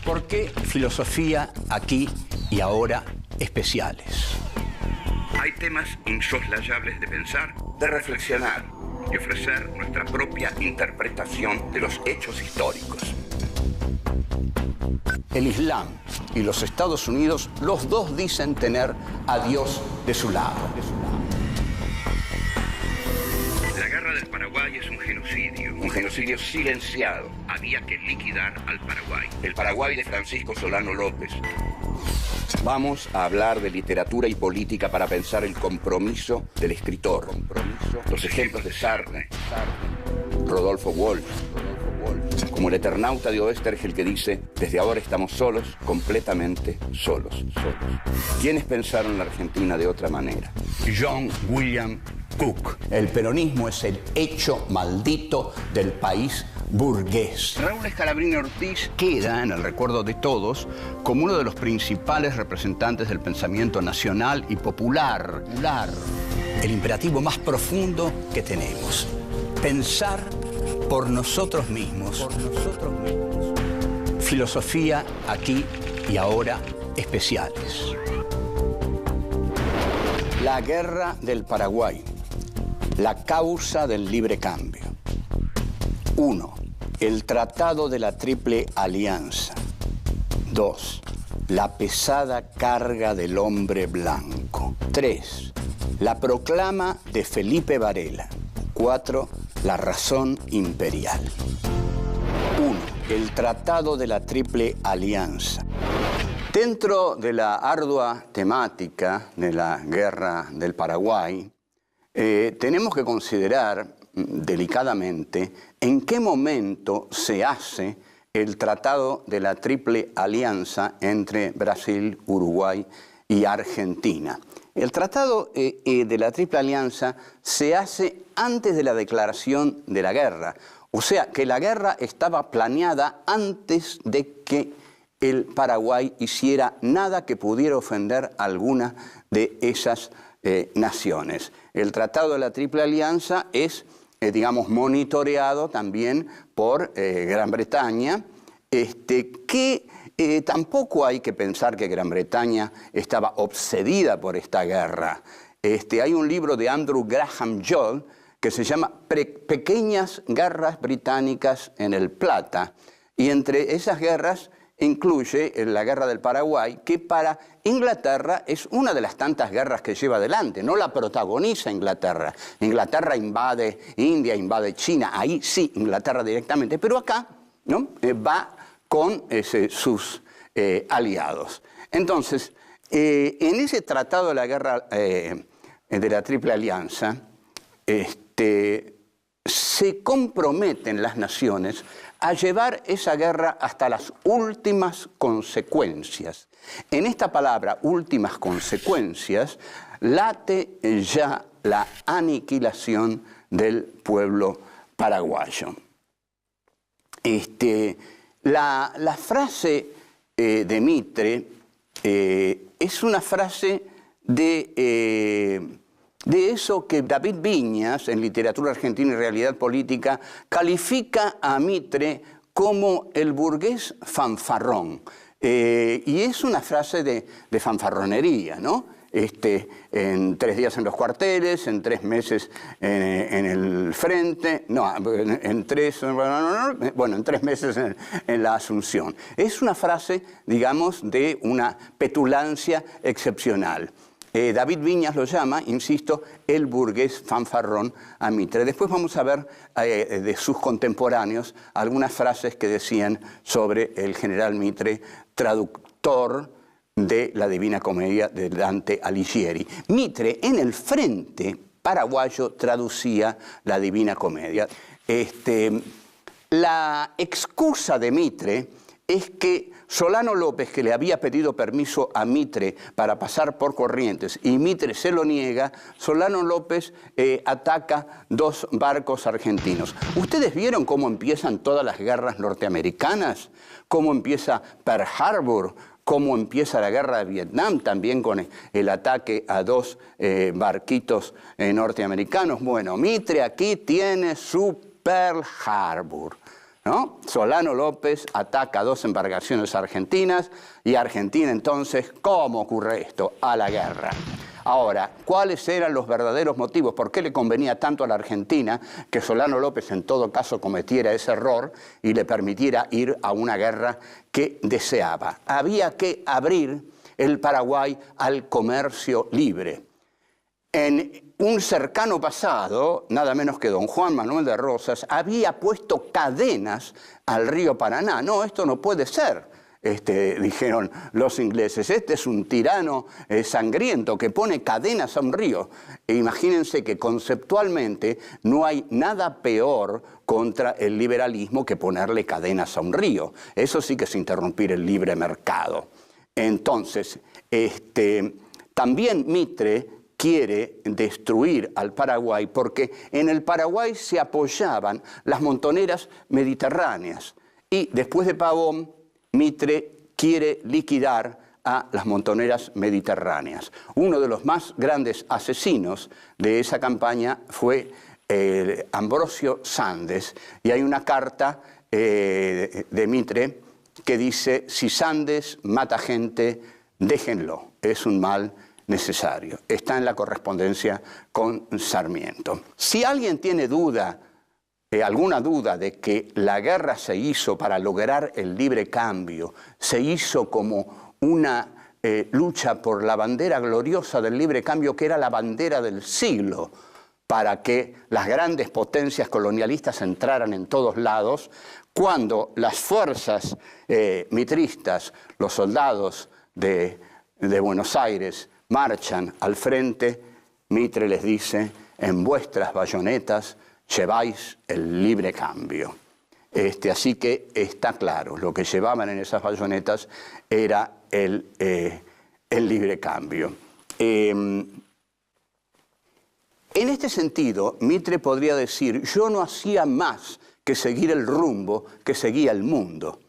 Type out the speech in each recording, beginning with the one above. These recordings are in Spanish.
¿Por qué filosofía aquí y ahora especiales? Hay temas insoslayables de pensar, de reflexionar y ofrecer nuestra propia interpretación de los hechos históricos. El Islam y los Estados Unidos, los dos dicen tener a Dios de su lado. La guerra del Paraguay es un genocidio silenciado. Había que liquidar al Paraguay. El Paraguay de Francisco Solano López. Vamos a hablar de literatura y política para pensar el compromiso del escritor. Los ejemplos de Sartre, Rodolfo Walsh, como el Eternauta de Oestergel que dice: desde ahora estamos solos, completamente solos. ¿Quiénes pensaron la Argentina de otra manera? John William Cook. El peronismo es el hecho maldito del país burgués. Raúl Scalabrini Ortiz Queda en el recuerdo de todos como uno de los principales representantes del pensamiento nacional y popular. El imperativo más profundo que tenemos: pensar por nosotros mismos. Filosofía aquí y ahora especiales. La guerra del Paraguay. La causa del libre cambio. 1. El Tratado de la Triple Alianza. 2. La pesada carga del hombre blanco. 3. La proclama de Felipe Varela. 4. La razón imperial. 1. El Tratado de la Triple Alianza. Dentro de la ardua temática de la guerra del Paraguay, tenemos que considerar delicadamente en qué momento se hace el Tratado de la Triple Alianza entre Brasil, Uruguay y Argentina. El Tratado de la Triple Alianza se hace antes de la declaración de la guerra. O sea, que la guerra estaba planeada antes de que el Paraguay hiciera nada que pudiera ofender a alguna de esas naciones. El Tratado de la Triple Alianza es, digamos, monitoreado también por Gran Bretaña, que tampoco hay que pensar que Gran Bretaña estaba obsedida por esta guerra. Hay un libro de Andrew Graham Joll que se llama Pequeñas guerras británicas en el Plata, y entre esas guerras incluye la guerra del Paraguay, que para Inglaterra es una de las tantas guerras que lleva adelante. No la protagoniza Inglaterra. Inglaterra invade India, invade China, ahí sí, Inglaterra directamente, pero acá, ¿no?, va con sus aliados. Entonces, en ese tratado de la guerra de la Triple Alianza, se comprometen las naciones a llevar esa guerra hasta las últimas consecuencias. En esta palabra, últimas consecuencias, late ya la aniquilación del pueblo paraguayo. La frase de Mitre es una frase de eso que David Viñas, en Literatura Argentina y Realidad Política, califica a Mitre como el burgués fanfarrón. Y es una frase de fanfarronería, ¿no? En 3 días en los cuarteles, en 3 meses en el frente, en 3 meses en la Asunción. Es una frase, digamos, de una petulancia excepcional. David Viñas lo llama, insisto, el burgués fanfarrón a Mitre. Después vamos a ver de sus contemporáneos algunas frases que decían sobre el general Mitre, traductor de la Divina Comedia de Dante Alighieri. Mitre en el frente paraguayo traducía la Divina Comedia. La excusa de Mitre es que Solano López, que le había pedido permiso a Mitre para pasar por Corrientes, y Mitre se lo niega, Solano López ataca 2 barcos argentinos. ¿Ustedes vieron cómo empiezan todas las guerras norteamericanas? ¿Cómo empieza Pearl Harbor? ¿Cómo empieza la guerra de Vietnam? También con el ataque a 2 barquitos norteamericanos. Bueno, Mitre aquí tiene su Pearl Harbor. ¿no? Solano López ataca 2 embarcaciones argentinas y Argentina entonces, ¿cómo ocurre esto? A la guerra. Ahora, ¿cuáles eran los verdaderos motivos? ¿Por qué le convenía tanto a la Argentina que Solano López en todo caso cometiera ese error y le permitiera ir a una guerra que deseaba? Había que abrir el Paraguay al comercio libre. En un cercano pasado, nada menos que don Juan Manuel de Rosas había puesto cadenas al río Paraná. No, esto no puede ser, dijeron los ingleses. Este es un tirano sangriento que pone cadenas a un río. E imagínense que conceptualmente no hay nada peor contra el liberalismo que ponerle cadenas a un río. Eso sí que es interrumpir el libre mercado. Entonces, también Mitre quiere destruir al Paraguay porque en el Paraguay se apoyaban las montoneras mediterráneas y después de Pavón, Mitre quiere liquidar a las montoneras mediterráneas. Uno de los más grandes asesinos de esa campaña fue Ambrosio Sandes, y hay una carta de Mitre que dice: si Sandes mata gente, déjenlo, es un mal necesario. Está en la correspondencia con Sarmiento. Si alguien tiene duda, alguna duda de que la guerra se hizo para lograr el libre cambio, se hizo como una lucha por la bandera gloriosa del libre cambio, que era la bandera del siglo, para que las grandes potencias colonialistas entraran en todos lados, cuando las fuerzas mitristas, los soldados de Buenos Aires, marchan al frente, Mitre les dice: en vuestras bayonetas lleváis el libre cambio. Así que está claro, lo que llevaban en esas bayonetas era el libre cambio. En este sentido, Mitre podría decir: yo no hacía más que seguir el rumbo que seguía el mundo.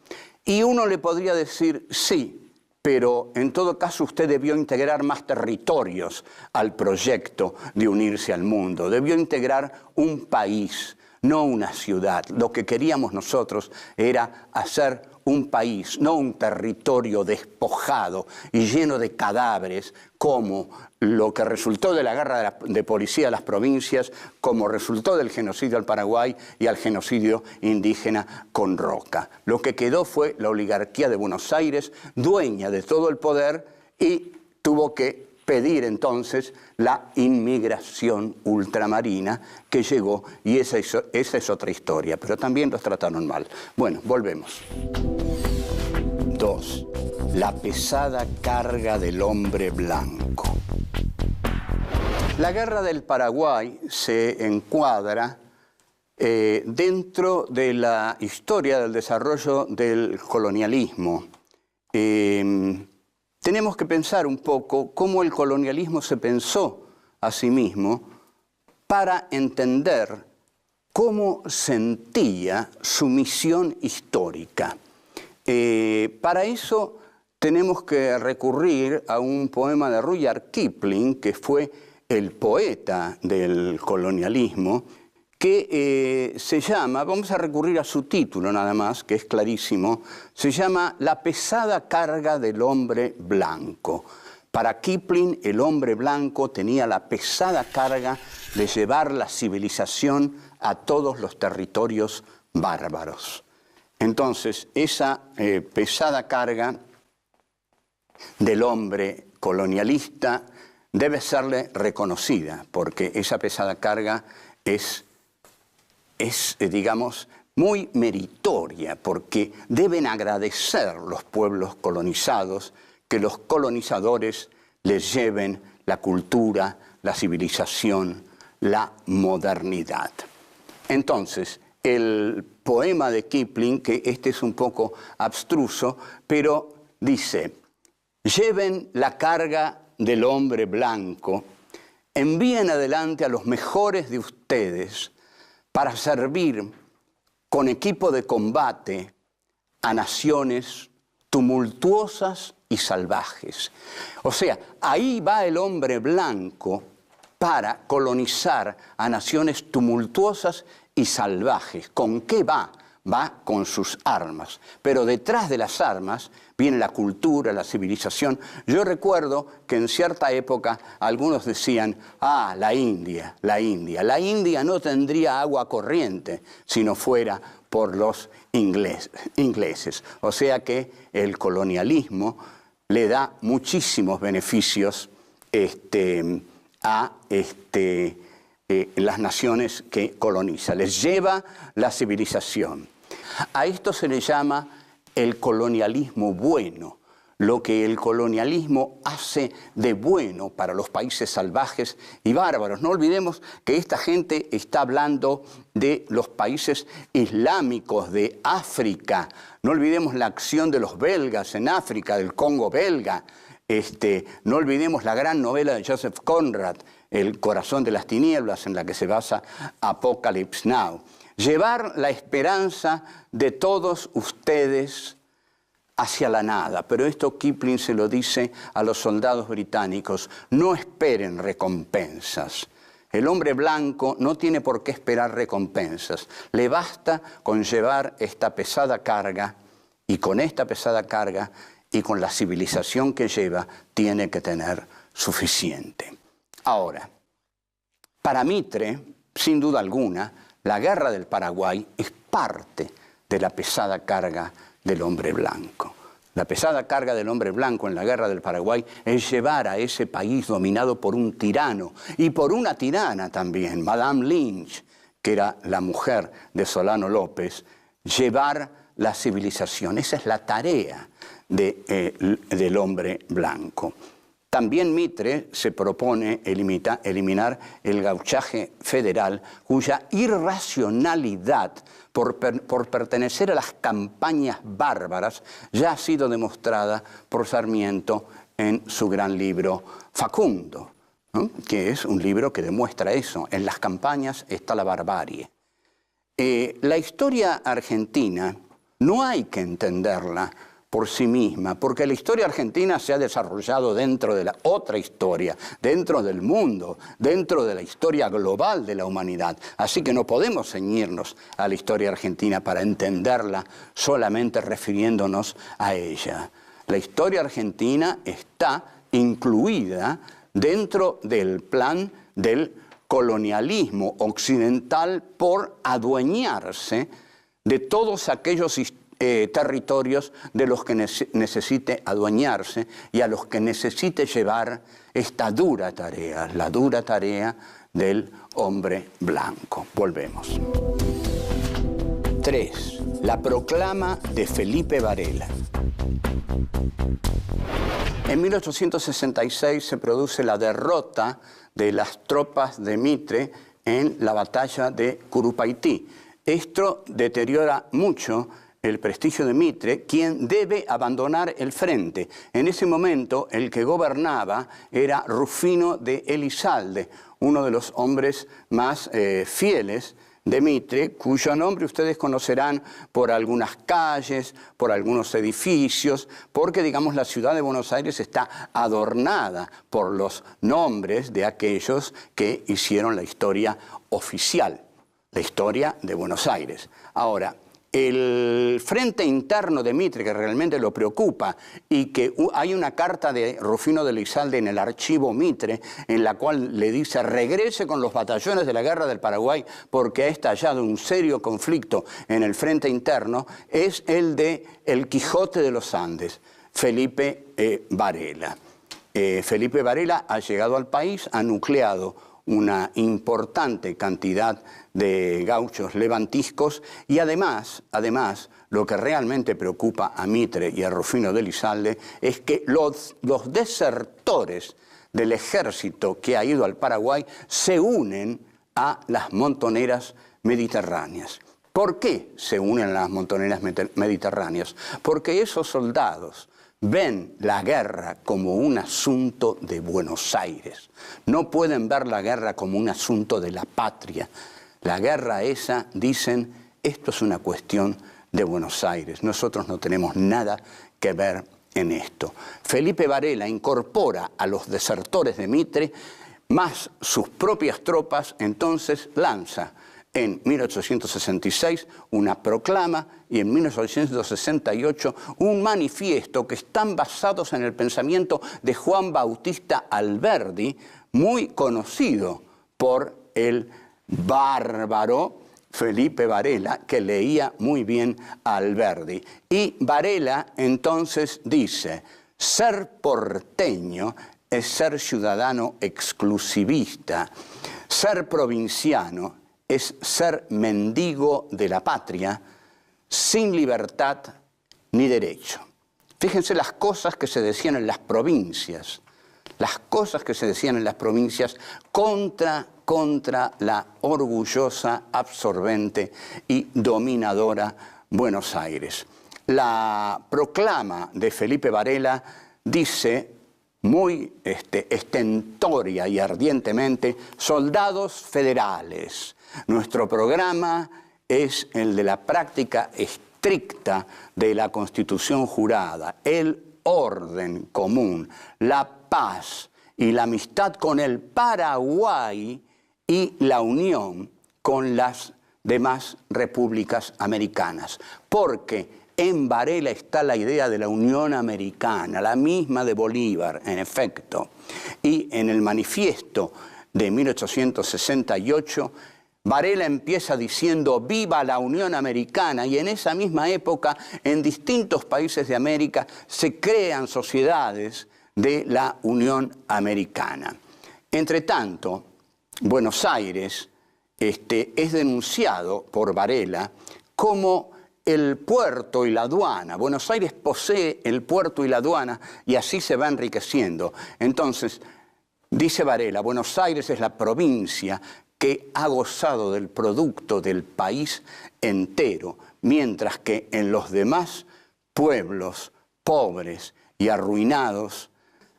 Y uno le podría decir: sí, pero en todo caso usted debió integrar más territorios al proyecto de unirse al mundo. Debió integrar un país, no una ciudad. Lo que queríamos nosotros era hacer un país, no un territorio despojado y lleno de cadáveres, como lo que resultó de la guerra de policía de las provincias, como resultó del genocidio al Paraguay y al genocidio indígena con Roca. Lo que quedó fue la oligarquía de Buenos Aires, dueña de todo el poder, y tuvo que pedir entonces la inmigración ultramarina que llegó, y esa es otra historia, pero también los trataron mal. Bueno, volvemos. 2. La pesada carga del hombre blanco. La guerra del Paraguay se encuadra dentro de la historia del desarrollo del colonialismo. Tenemos que pensar un poco cómo el colonialismo se pensó a sí mismo para entender cómo sentía su misión histórica. Para eso tenemos que recurrir a un poema de Rudyard Kipling, que fue el poeta del colonialismo, que se llama, vamos a recurrir a su título nada más, que es clarísimo, se llama La pesada carga del hombre blanco. Para Kipling, el hombre blanco tenía la pesada carga de llevar la civilización a todos los territorios bárbaros. Entonces, esa pesada carga del hombre colonialista debe serle reconocida, porque esa pesada carga es digamos, muy meritoria, porque deben agradecer los pueblos colonizados que los colonizadores les lleven la cultura, la civilización, la modernidad. Entonces, el poema de Kipling, que este es un poco abstruso, pero dice: lleven la carga del hombre blanco, envíen adelante a los mejores de ustedes para servir con equipo de combate a naciones tumultuosas y salvajes. O sea, ahí va el hombre blanco para colonizar a naciones tumultuosas y salvajes. ¿Con qué va? va con sus armas. Pero detrás de las armas viene la cultura, la civilización. Yo recuerdo que en cierta época algunos decían, ah, la India, la India. La India no tendría agua corriente si no fuera por los ingleses. O sea que el colonialismo le da muchísimos beneficios a las naciones que coloniza. Les lleva la civilización. A esto se le llama el colonialismo bueno, lo que el colonialismo hace de bueno para los países salvajes y bárbaros. No olvidemos que esta gente está hablando de los países islámicos de África. No olvidemos la acción de los belgas en África, del Congo belga. No olvidemos la gran novela de Joseph Conrad, El corazón de las tinieblas, en la que se basa Apocalypse Now. Llevar la esperanza de todos ustedes hacia la nada. Pero esto Kipling se lo dice a los soldados británicos: no esperen recompensas. El hombre blanco no tiene por qué esperar recompensas. Le basta con llevar esta pesada carga, y con esta pesada carga y con la civilización que lleva, tiene que tener suficiente. Ahora, para Mitre, sin duda alguna, la guerra del Paraguay es parte de la pesada carga del hombre blanco. La pesada carga del hombre blanco en la guerra del Paraguay es llevar a ese país dominado por un tirano y por una tirana también, Madame Lynch, que era la mujer de Solano López, llevar la civilización. Esa es la tarea del hombre blanco. También Mitre se propone eliminar el gauchaje federal, cuya irracionalidad por pertenecer a las campañas bárbaras ya ha sido demostrada por Sarmiento en su gran libro Facundo, ¿no? Que es un libro que demuestra eso. En las campañas está la barbarie. La historia argentina no hay que entenderla por sí misma, porque la historia argentina se ha desarrollado dentro de la otra historia, dentro del mundo, dentro de la historia global de la humanidad. Así que no podemos ceñirnos a la historia argentina para entenderla solamente refiriéndonos a ella. La historia argentina está incluida dentro del plan del colonialismo occidental por adueñarse de todos aquellos territorios de los que necesite adueñarse y a los que necesite llevar esta dura tarea, la dura tarea del hombre blanco. Volvemos. 3. La proclama de Felipe Varela. En 1866 se produce la derrota de las tropas de Mitre en la batalla de Curupaití. Esto deteriora mucho el prestigio de Mitre, quien debe abandonar el frente. En ese momento el que gobernaba era Rufino de Elizalde, uno de los hombres más fieles de Mitre, cuyo nombre ustedes conocerán por algunas calles, por algunos edificios, porque, digamos, la ciudad de Buenos Aires está adornada por los nombres de aquellos que hicieron la historia oficial, la historia de Buenos Aires. Ahora, el frente interno de Mitre, que realmente lo preocupa, y que hay una carta de Rufino de Elizalde en el archivo Mitre, en la cual le dice: regrese con los batallones de la guerra del Paraguay porque ha estallado un serio conflicto en el frente interno, es el de El Quijote de los Andes, Felipe Varela. Felipe Varela ha llegado al país, ha nucleado una importante cantidad de gauchos levantiscos y además, lo que realmente preocupa a Mitre y a Rufino de Elizalde es que los desertores del ejército que ha ido al Paraguay se unen a las montoneras mediterráneas. ¿Por qué se unen a las montoneras mediterráneas? Porque esos soldados ven la guerra como un asunto de Buenos Aires. No pueden ver la guerra como un asunto de la patria. La guerra esa, dicen, esto es una cuestión de Buenos Aires. Nosotros no tenemos nada que ver en esto. Felipe Varela incorpora a los desertores de Mitre, más sus propias tropas, entonces lanza En 1866 una proclama y en 1868 un manifiesto que están basados en el pensamiento de Juan Bautista Alberdi, muy conocido por el bárbaro Felipe Varela, que leía muy bien a Alberdi. Y Varela entonces dice: ser porteño es ser ciudadano exclusivista, ser provinciano es ser mendigo de la patria, sin libertad ni derecho. Fíjense las cosas que se decían en las provincias, contra la orgullosa, absorbente y dominadora Buenos Aires. La proclama de Felipe Varela dice muy estentoria y ardientemente: soldados federales, nuestro programa es el de la práctica estricta de la Constitución jurada, el orden común, la paz y la amistad con el Paraguay y la unión con las demás repúblicas americanas. Porque en Varela está la idea de la Unión Americana, la misma de Bolívar, en efecto. Y en el manifiesto de 1868, Varela empieza diciendo «Viva la Unión Americana», y en esa misma época, en distintos países de América, se crean sociedades de la Unión Americana. Entre tanto, Buenos Aires es denunciado por Varela como el puerto y la aduana. Buenos Aires posee el puerto y la aduana y así se va enriqueciendo. Entonces, dice Varela, Buenos Aires es la provincia que ha gozado del producto del país entero, mientras que en los demás pueblos pobres y arruinados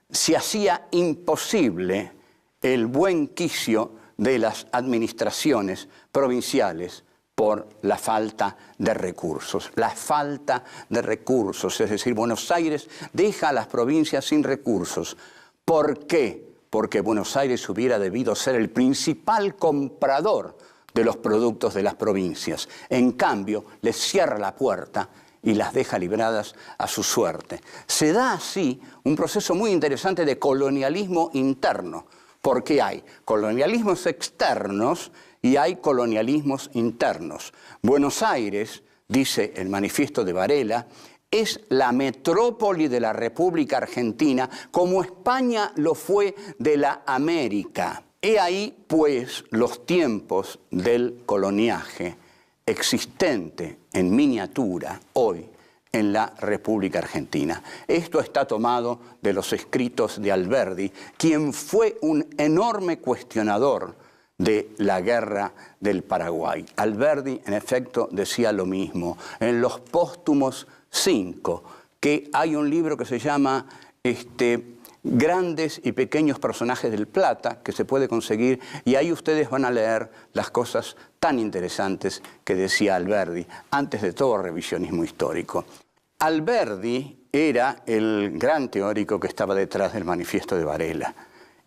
se hacía imposible el buen quicio de las administraciones provinciales por la falta de recursos. La falta de recursos, es decir, Buenos Aires deja a las provincias sin recursos. ¿Por qué? Porque Buenos Aires hubiera debido ser el principal comprador de los productos de las provincias. En cambio, les cierra la puerta y las deja libradas a su suerte. Se da así un proceso muy interesante de colonialismo interno, porque hay colonialismos externos y hay colonialismos internos. Buenos Aires, dice el manifiesto de Varela, es la metrópoli de la República Argentina, como España lo fue de la América. He ahí, pues, los tiempos del coloniaje existente en miniatura hoy en la República Argentina. Esto está tomado de los escritos de Alberdi, quien fue un enorme cuestionador de la guerra del Paraguay. Alberdi, en efecto, decía lo mismo. En los póstumos 5, que hay un libro que se llama Grandes y pequeños personajes del Plata, que se puede conseguir, y ahí ustedes van a leer las cosas tan interesantes que decía Alberdi, antes de todo revisionismo histórico. Alberdi era el gran teórico que estaba detrás del manifiesto de Varela,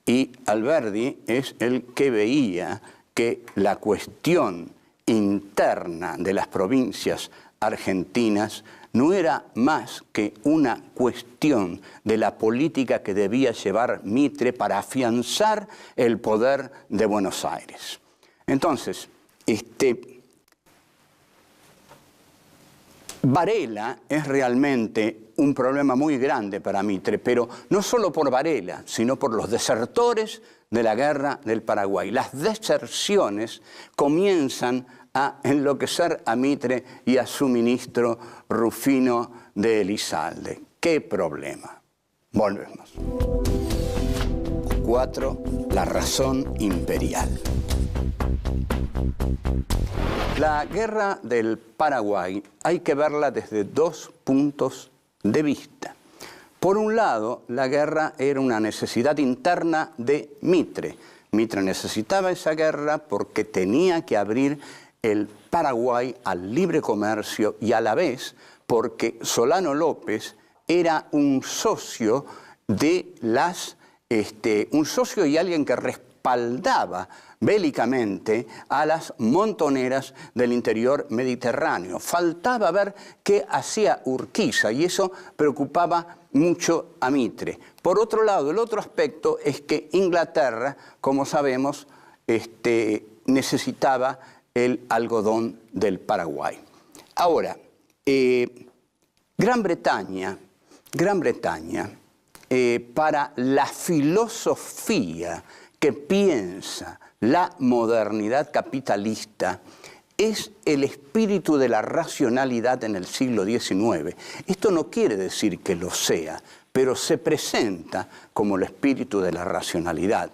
y Alberdi es el que veía que la cuestión interna de las provincias argentinas no era más que una cuestión de la política que debía llevar Mitre para afianzar el poder de Buenos Aires. Entonces, Varela es realmente un problema muy grande para Mitre, pero no solo por Varela, sino por los desertores de la guerra del Paraguay. Las deserciones comienzan a enloquecer a Mitre y a su ministro Rufino de Elizalde. ¡Qué problema! Volvemos. 4. La razón imperial. La guerra del Paraguay hay que verla desde dos puntos de vista. Por un lado, la guerra era una necesidad interna de Mitre. Mitre necesitaba esa guerra porque tenía que abrir el Paraguay al libre comercio y a la vez porque Solano López era un socio de un socio y alguien que respaldaba bélicamente a las montoneras del interior mediterráneo. Faltaba ver qué hacía Urquiza y eso preocupaba mucho a Mitre. Por otro lado, el otro aspecto es que Inglaterra, como sabemos, necesitaba el algodón del Paraguay. Ahora, Gran Bretaña, para la filosofía que piensa la modernidad capitalista, es el espíritu de la racionalidad en el siglo XIX. Esto no quiere decir que lo sea, pero se presenta como el espíritu de la racionalidad.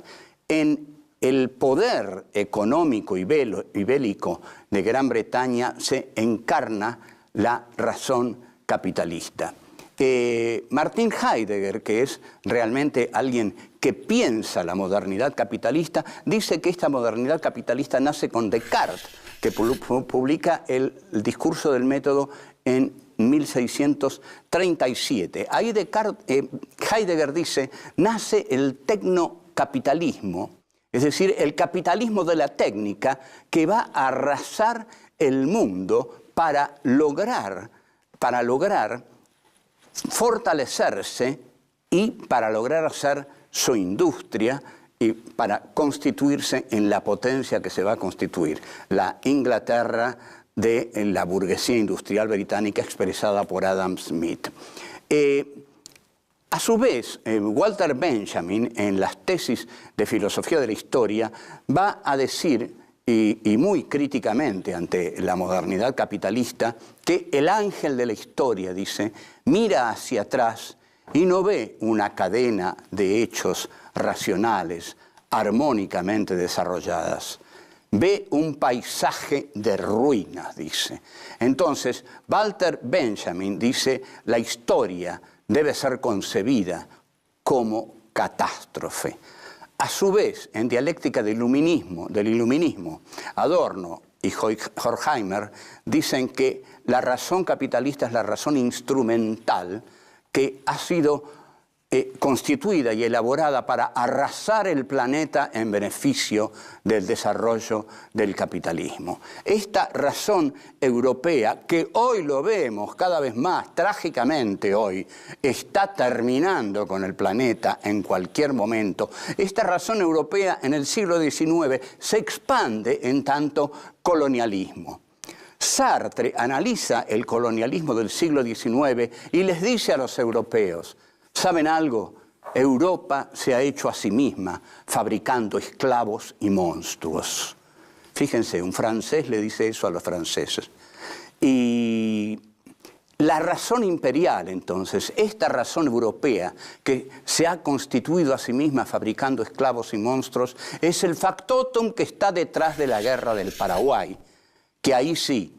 En el poder económico y bélico de Gran Bretaña se encarna la razón capitalista. Martin Heidegger, que es realmente alguien que piensa la modernidad capitalista, dice que esta modernidad capitalista nace con Descartes, que publica el discurso del método en 1637. Ahí Heidegger dice, nace el tecnocapitalismo, es decir, el capitalismo de la técnica que va a arrasar el mundo para lograr fortalecerse y para lograr hacer su industria y para constituirse en la potencia que se va a constituir, la Inglaterra de la burguesía industrial británica expresada por Adam Smith. A su vez, Walter Benjamin, en las tesis de filosofía de la historia, va a decir, y muy críticamente ante la modernidad capitalista, que el ángel de la historia, dice, mira hacia atrás y no ve una cadena de hechos racionales, armónicamente desarrolladas. Ve un paisaje de ruinas, dice. Entonces, Walter Benjamin dice, la historia debe ser concebida como catástrofe. A su vez, en dialéctica del iluminismo, Adorno y Horkheimer dicen que la razón capitalista es la razón instrumental que ha sido constituida y elaborada para arrasar el planeta en beneficio del desarrollo del capitalismo. Esta razón europea, que hoy lo vemos cada vez más, trágicamente hoy, está terminando con el planeta en cualquier momento. Esta razón europea en el siglo XIX se expande en tanto colonialismo. Sartre analiza el colonialismo del siglo XIX y les dice a los europeos, ¿saben algo? Europa se ha hecho a sí misma fabricando esclavos y monstruos. Fíjense, un francés le dice eso a los franceses. Y la razón imperial, entonces, esta razón europea que se ha constituido a sí misma fabricando esclavos y monstruos, es el factotum que está detrás de la guerra del Paraguay, que ahí sí,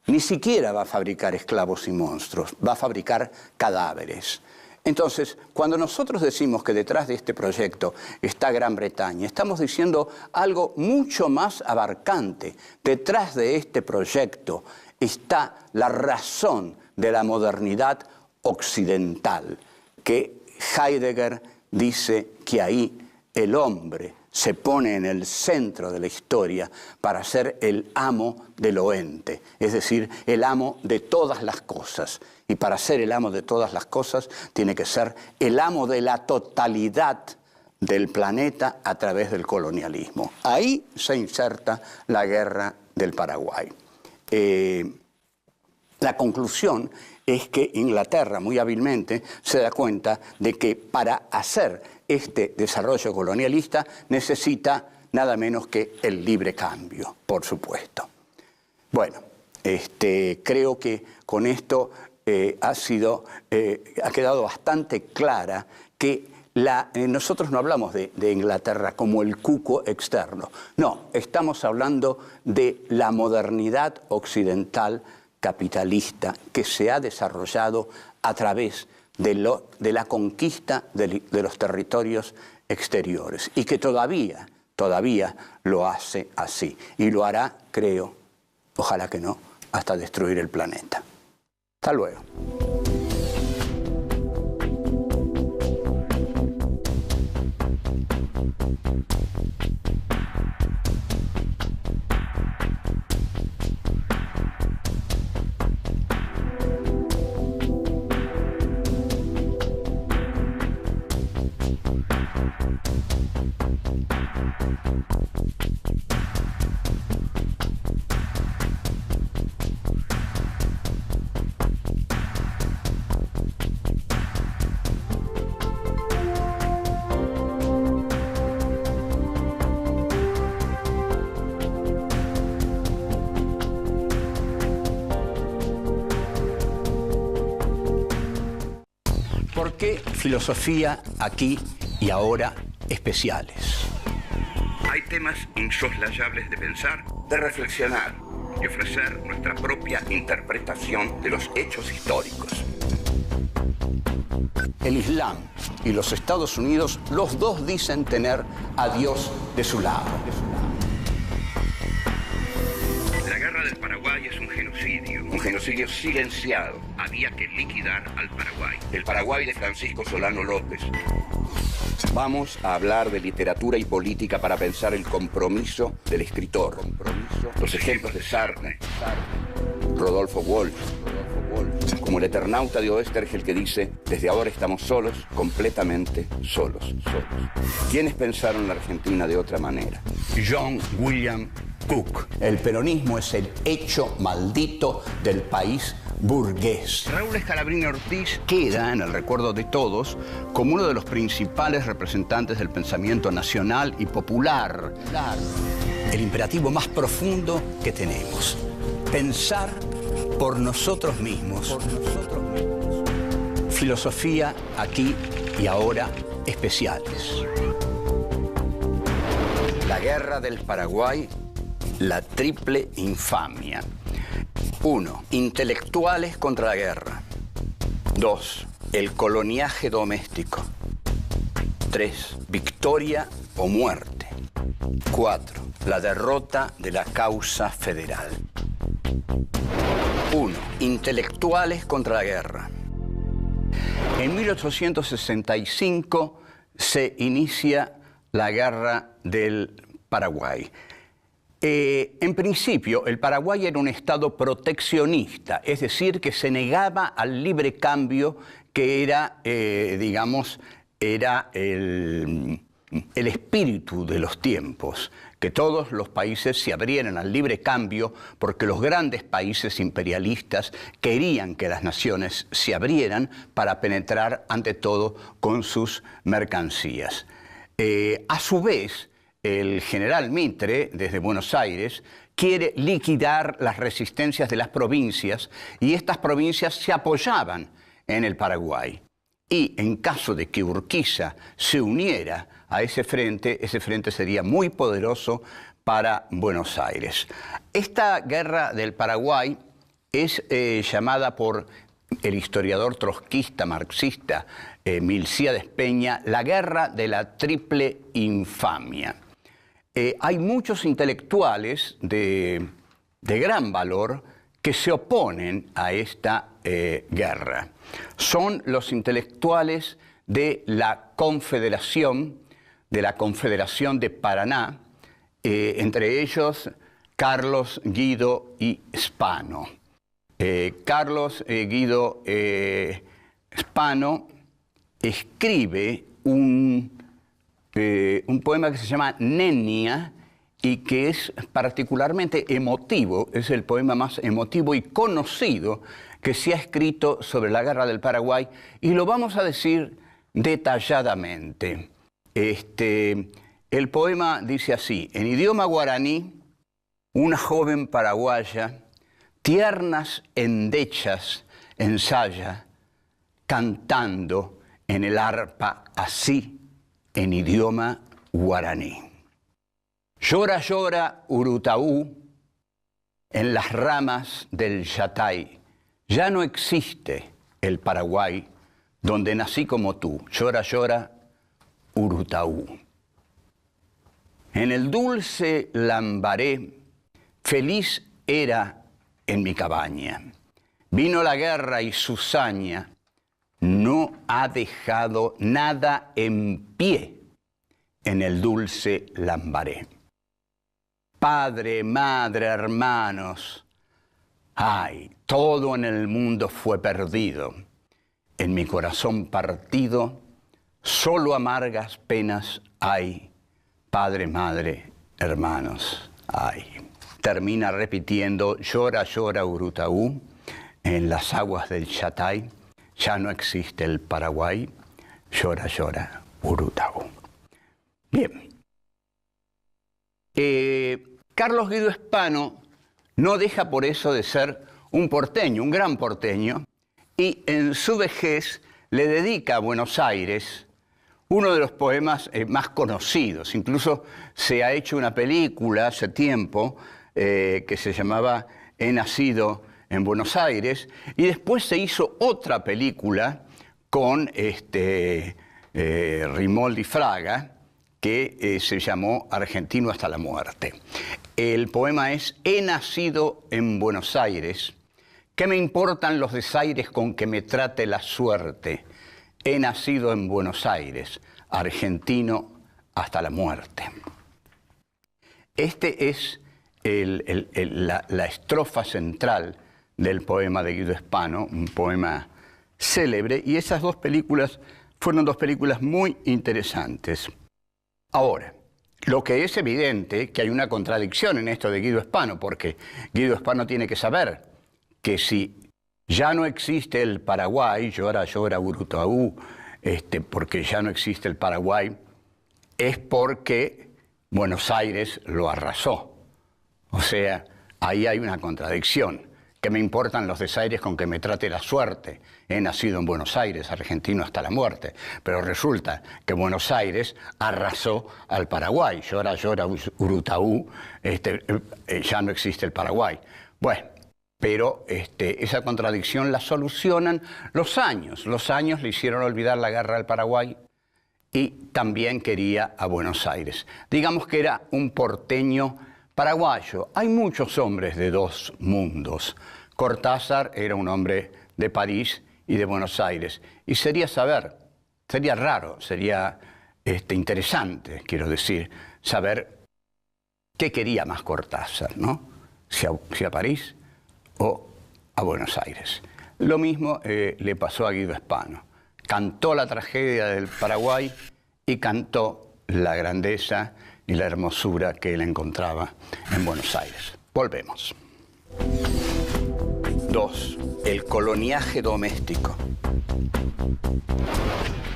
ni siquiera va a fabricar esclavos y monstruos, va a fabricar cadáveres. Entonces, cuando nosotros decimos que detrás de este proyecto está Gran Bretaña, estamos diciendo algo mucho más abarcante. Detrás de este proyecto está la razón de la modernidad occidental, que Heidegger dice que ahí el hombre se pone en el centro de la historia para ser el amo de lo ente, es decir, el amo de todas las cosas. Y para ser el amo de todas las cosas, tiene que ser el amo de la totalidad del planeta a través del colonialismo. Ahí se inserta la guerra del Paraguay. La conclusión es que Inglaterra, muy hábilmente, se da cuenta de que para hacer este desarrollo colonialista necesita nada menos que el libre cambio, por supuesto. Bueno, creo que con esto ha quedado bastante clara que nosotros no hablamos de Inglaterra como el cuco externo. No, estamos hablando de la modernidad occidental capitalista que se ha desarrollado a través de la conquista de los territorios exteriores y que todavía lo hace así. Y lo hará, creo, ojalá que no, hasta destruir el planeta. Hasta luego. ¿Por qué filosofía aquí y ahora especiales? Hay temas insoslayables de pensar, de reflexionar y ofrecer nuestra propia interpretación de los hechos históricos. El Islam y los Estados Unidos, los dos dicen tener a Dios de su lado. La guerra del Paraguay es un genocidio silenciado. Había que liquidar al Paraguay. El Paraguay de Francisco Solano López. Vamos a hablar de literatura y política para pensar el compromiso del escritor. Los ejemplos de Sartre, Rodolfo Walsh, como el Eternauta de Oestergel que dice: desde ahora estamos solos, completamente solos. ¿Quiénes pensaron la Argentina de otra manera? John William Cook. El peronismo es el hecho maldito del país burgués. Raúl Scalabrini Ortiz queda en el recuerdo de todos como uno de los principales representantes del pensamiento nacional y popular. El imperativo más profundo que tenemos: pensar por nosotros mismos. Filosofía aquí y ahora especiales. La guerra del Paraguay, la triple infamia. 1. Intelectuales contra la guerra. 2. El coloniaje doméstico. 3. Victoria o muerte. 4. La derrota de la causa federal. 1. Intelectuales contra la guerra. En 1865 se inicia la guerra del Paraguay. En principio, el Paraguay era un estado proteccionista, es decir, que se negaba al libre cambio, que era, era el espíritu de los tiempos, que todos los países se abrieran al libre cambio, porque los grandes países imperialistas querían que las naciones se abrieran para penetrar ante todo con sus mercancías. A su vez, el general Mitre, desde Buenos Aires, quiere liquidar las resistencias de las provincias, y estas provincias se apoyaban en el Paraguay. Y en caso de que Urquiza se uniera a ese frente sería muy poderoso para Buenos Aires. Esta guerra del Paraguay es llamada por el historiador trotskista marxista Milcíades Peña la guerra de la triple infamia. Hay muchos intelectuales de gran valor que se oponen a esta guerra. Son los intelectuales de la Confederación de Paraná, entre ellos Carlos Guido y Spano. Carlos Guido Spano escribe un poema que se llama Nenia y que es particularmente emotivo, es el poema más emotivo y conocido que se ha escrito sobre la guerra del Paraguay, y lo vamos a decir detalladamente. El poema dice así: en idioma guaraní, una joven paraguaya, tiernas endechas ensaya, cantando en el arpa así, en idioma guaraní. Llora, llora, Urutaú, en las ramas del Yatay. Ya no existe el Paraguay donde nací como tú. Llora, llora, Urutaú. En el dulce Lambaré, feliz era en mi cabaña. Vino la guerra y su saña no ha dejado nada en pie en el dulce Lambaré. Padre, madre, hermanos, ay, todo en el mundo fue perdido. En mi corazón partido, solo amargas penas hay. Padre, madre, hermanos, ay. Termina repitiendo: llora, llora, Urutaú, en las aguas del Yatay. Ya no existe el Paraguay. Llora, llora, Urutaú. Bien. Carlos Guido Spano no deja por eso de ser un porteño, un gran porteño, y en su vejez le dedica a Buenos Aires uno de los poemas más conocidos. Incluso se ha hecho una película hace tiempo que se llamaba He nacido en Buenos Aires, y después se hizo otra película con Rimoldi Fraga, que se llamó Argentino hasta la muerte. El poema es: he nacido en Buenos Aires, ¿qué me importan los desaires con que me trate la suerte? He nacido en Buenos Aires, argentino hasta la muerte. Este es la estrofa central del poema de Guido Spano, un poema célebre, y esas dos películas fueron dos películas muy interesantes. Ahora, lo que es evidente que hay una contradicción en esto de Guido Spano, porque Guido Spano tiene que saber que si ya no existe el Paraguay, llora, llora Urutaú, porque ya no existe el Paraguay, es porque Buenos Aires lo arrasó. O sea, ahí hay una contradicción. ¿Qué me importan los desaires con que me trate la suerte? He nacido en Buenos Aires, argentino hasta la muerte. Pero resulta que Buenos Aires arrasó al Paraguay. Llora, llora Urutaú, ya no existe el Paraguay. Bueno, pero esa contradicción la solucionan los años. Los años le hicieron olvidar la guerra del Paraguay y también quería a Buenos Aires. Digamos que era un porteño paraguayo. Hay muchos hombres de dos mundos. Cortázar era un hombre de París y de Buenos Aires. Y sería raro, sería interesante, quiero decir, saber qué quería más Cortázar, ¿no? Si a París o a Buenos Aires. Lo mismo le pasó a Guido Spano. Cantó la tragedia del Paraguay y cantó la grandeza y la hermosura que él encontraba en Buenos Aires. Volvemos. 2. El coloniaje doméstico.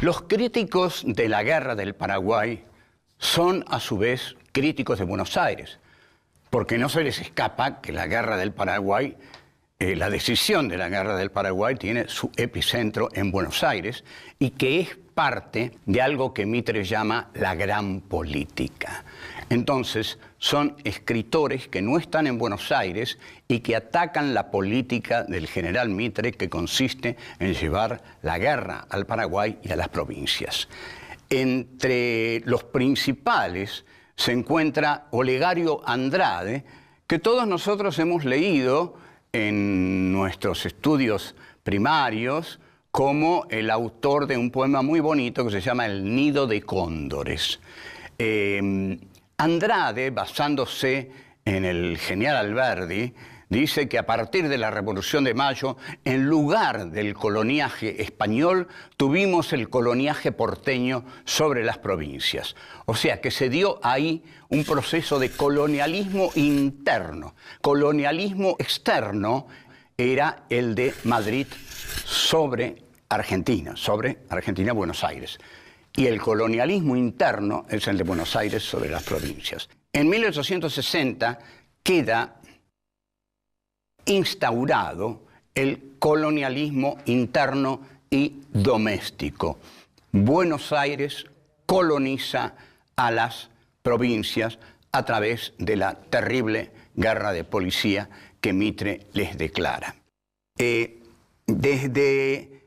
Los críticos de la guerra del Paraguay son, a su vez, críticos de Buenos Aires, porque no se les escapa que la guerra del Paraguay, la decisión de la guerra del Paraguay tiene su epicentro en Buenos Aires y que es parte de algo que Mitre llama la gran política. Entonces, son escritores que no están en Buenos Aires y que atacan la política del general Mitre, que consiste en llevar la guerra al Paraguay y a las provincias. Entre los principales se encuentra Olegario Andrade, que todos nosotros hemos leído en nuestros estudios primarios como el autor de un poema muy bonito que se llama El nido de cóndores. Andrade, basándose en el genial Alberdi, dice que a partir de la Revolución de Mayo, en lugar del coloniaje español, tuvimos el coloniaje porteño sobre las provincias. O sea, que se dio ahí un proceso de colonialismo interno. Colonialismo externo era el de Madrid sobre Argentina, Buenos Aires. Y el colonialismo interno es el de Buenos Aires sobre las provincias. En 1860 queda instaurado el colonialismo interno y doméstico. Buenos Aires coloniza a las provincias a través de la terrible guerra de policía que Mitre les declara. Desde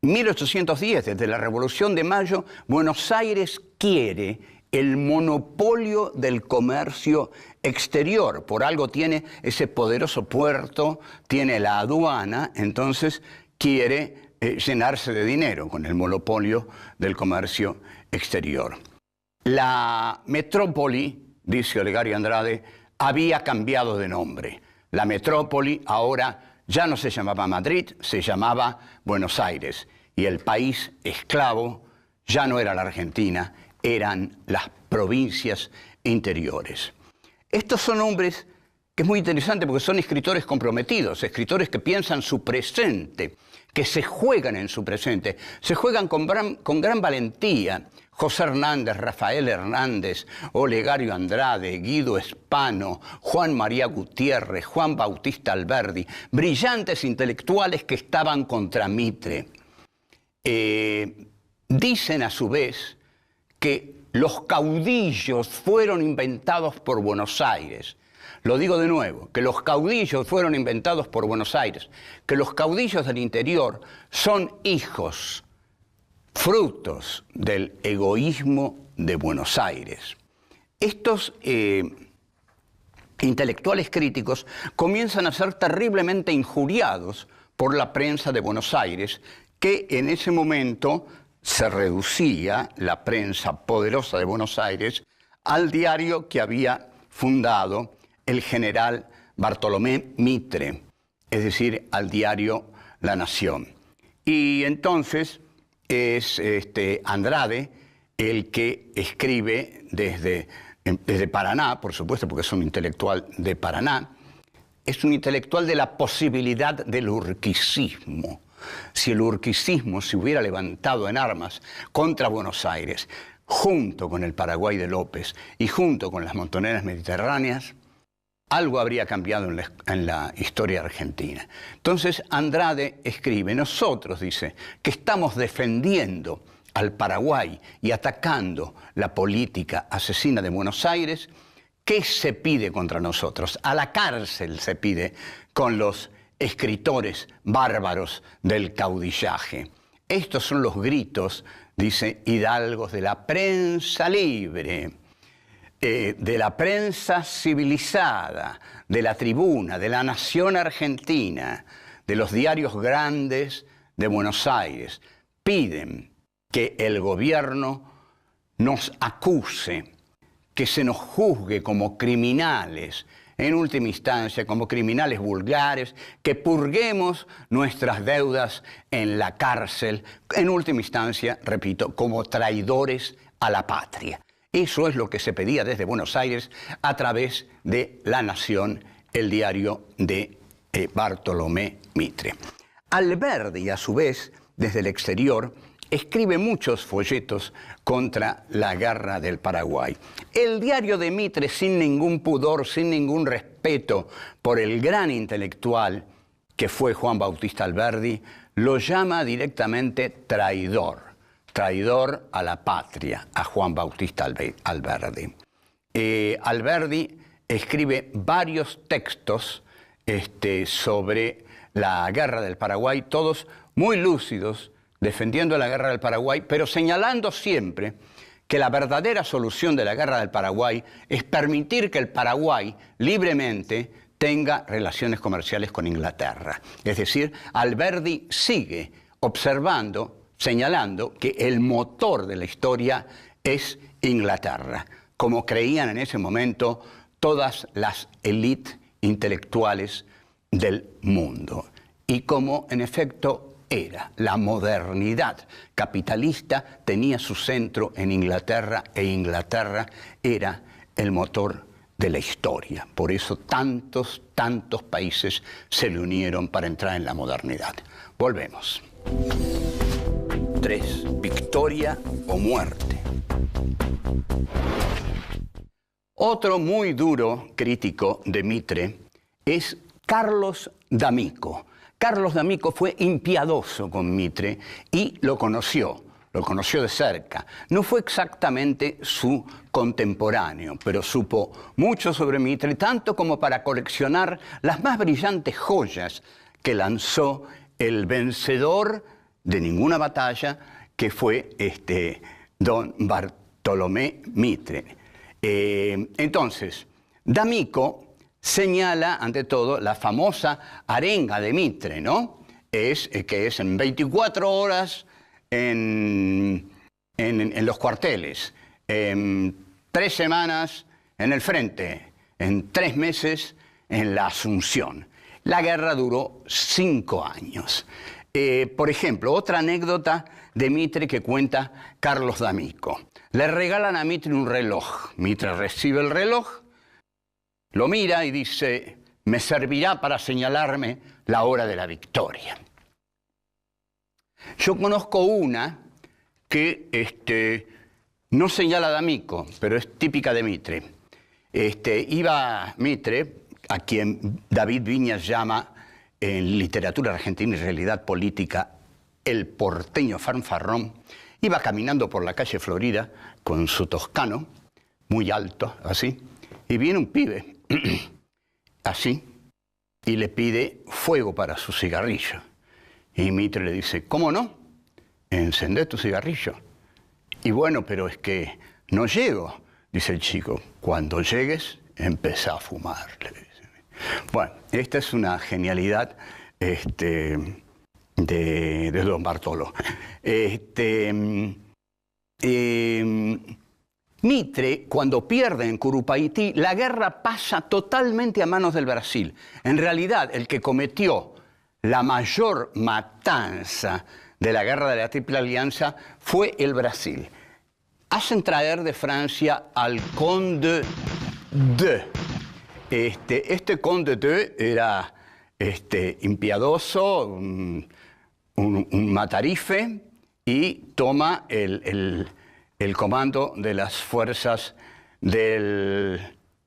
1810, desde la Revolución de Mayo, Buenos Aires quiere el monopolio del comercio exterior. Por algo tiene ese poderoso puerto, tiene la aduana, entonces quiere llenarse de dinero con el monopolio del comercio exterior. La metrópoli, dice Olegario Andrade, había cambiado de nombre. La metrópoli ahora ya no se llamaba Madrid, se llamaba Buenos Aires. Y el país esclavo ya no era la Argentina, eran las provincias interiores. Estos son hombres que es muy interesante porque son escritores comprometidos, escritores que piensan su presente, que se juegan en su presente, se juegan con gran valentía. José Hernández, Rafael Hernández, Olegario Andrade, Guido Spano, Juan María Gutiérrez, Juan Bautista Alberdi, brillantes intelectuales que estaban contra Mitre. dicen a su vez que los caudillos fueron inventados por Buenos Aires. Lo digo de nuevo, que los caudillos fueron inventados por Buenos Aires, que los caudillos del interior son hijos, frutos del egoísmo de Buenos Aires. Estos intelectuales críticos comienzan a ser terriblemente injuriados por la prensa de Buenos Aires, que en ese momento se reducía, la prensa poderosa de Buenos Aires, al diario que había fundado el general Bartolomé Mitre, es decir, al diario La Nación. Y entonces es Andrade el que escribe desde Paraná, por supuesto, porque es un intelectual de Paraná, es un intelectual de la posibilidad del urquicismo. Si el urquicismo se hubiera levantado en armas contra Buenos Aires, junto con el Paraguay de López y junto con las montoneras mediterráneas, algo habría cambiado en la historia argentina. Entonces Andrade escribe, nosotros, dice, que estamos defendiendo al Paraguay y atacando la política asesina de Buenos Aires, ¿qué se pide contra nosotros? A la cárcel se pide con los escritores bárbaros del caudillaje. Estos son los gritos, dice, hidalgos de la prensa libre, de la prensa civilizada, de la Tribuna, de la Nación Argentina, de los diarios grandes de Buenos Aires. Piden que el gobierno nos acuse, que se nos juzgue como criminales, en última instancia como criminales vulgares, que purguemos nuestras deudas en la cárcel, en última instancia, repito, como traidores a la patria. Eso es lo que se pedía desde Buenos Aires a través de La Nación, el diario de Bartolomé Mitre. Alberdi, a su vez, desde el exterior, escribe muchos folletos contra la guerra del Paraguay. El diario de Mitre, sin ningún pudor, sin ningún respeto por el gran intelectual que fue Juan Bautista Alberdi, lo llama directamente traidor. Traidor a la patria, a Juan Bautista Alberdi. Alberdi escribe varios textos sobre la guerra del Paraguay, todos muy lúcidos, defendiendo la guerra del Paraguay, pero señalando siempre que la verdadera solución de la guerra del Paraguay es permitir que el Paraguay libremente tenga relaciones comerciales con Inglaterra. Es decir, Alberdi sigue observando, señalando que el motor de la historia es Inglaterra, como creían en ese momento todas las élites intelectuales del mundo. Y como en efecto era, la modernidad capitalista tenía su centro en Inglaterra e Inglaterra era el motor de la historia. Por eso tantos países se le unieron para entrar en la modernidad. Volvemos. 3. Victoria o muerte. Otro muy duro crítico de Mitre es Carlos D'Amico. Carlos D'Amico fue impiadoso con Mitre y lo conoció de cerca. No fue exactamente su contemporáneo, pero supo mucho sobre Mitre, tanto como para coleccionar las más brillantes joyas que lanzó el vencedor de ninguna batalla, que fue don Bartolomé Mitre. Entonces, D'Amico señala, ante todo, la famosa arenga de Mitre, ¿no? Que es en 24 horas en los cuarteles, en 3 semanas en el frente, en 3 meses en la Asunción. La guerra duró 5 años. Por ejemplo, otra anécdota de Mitre que cuenta Carlos D'Amico. Le regalan a Mitre un reloj. Mitre recibe el reloj, lo mira y dice, me servirá para señalarme la hora de la victoria. Yo conozco una que no señala a D'Amico, pero es típica de Mitre. Iba Mitre, a quien David Viñas llama en literatura argentina y realidad política el porteño fanfarrón, iba caminando por la calle Florida con su toscano, muy alto, así, y viene un pibe, así, y le pide fuego para su cigarrillo. Y Mitre le dice, ¿cómo no? Encendé tu cigarrillo. Y bueno, pero es que no llego, dice el chico. Cuando llegues, empezá a fumar, le dice. Bueno, esta es una genialidad de Don Bartolo. Mitre, cuando pierde en Curupaití, la guerra pasa totalmente a manos del Brasil. En realidad, el que cometió la mayor matanza de la guerra de la Triple Alianza fue el Brasil. Hacen traer de Francia al Conde de. Este Conde de era impiadoso, un matarife, y toma el comando de las fuerzas del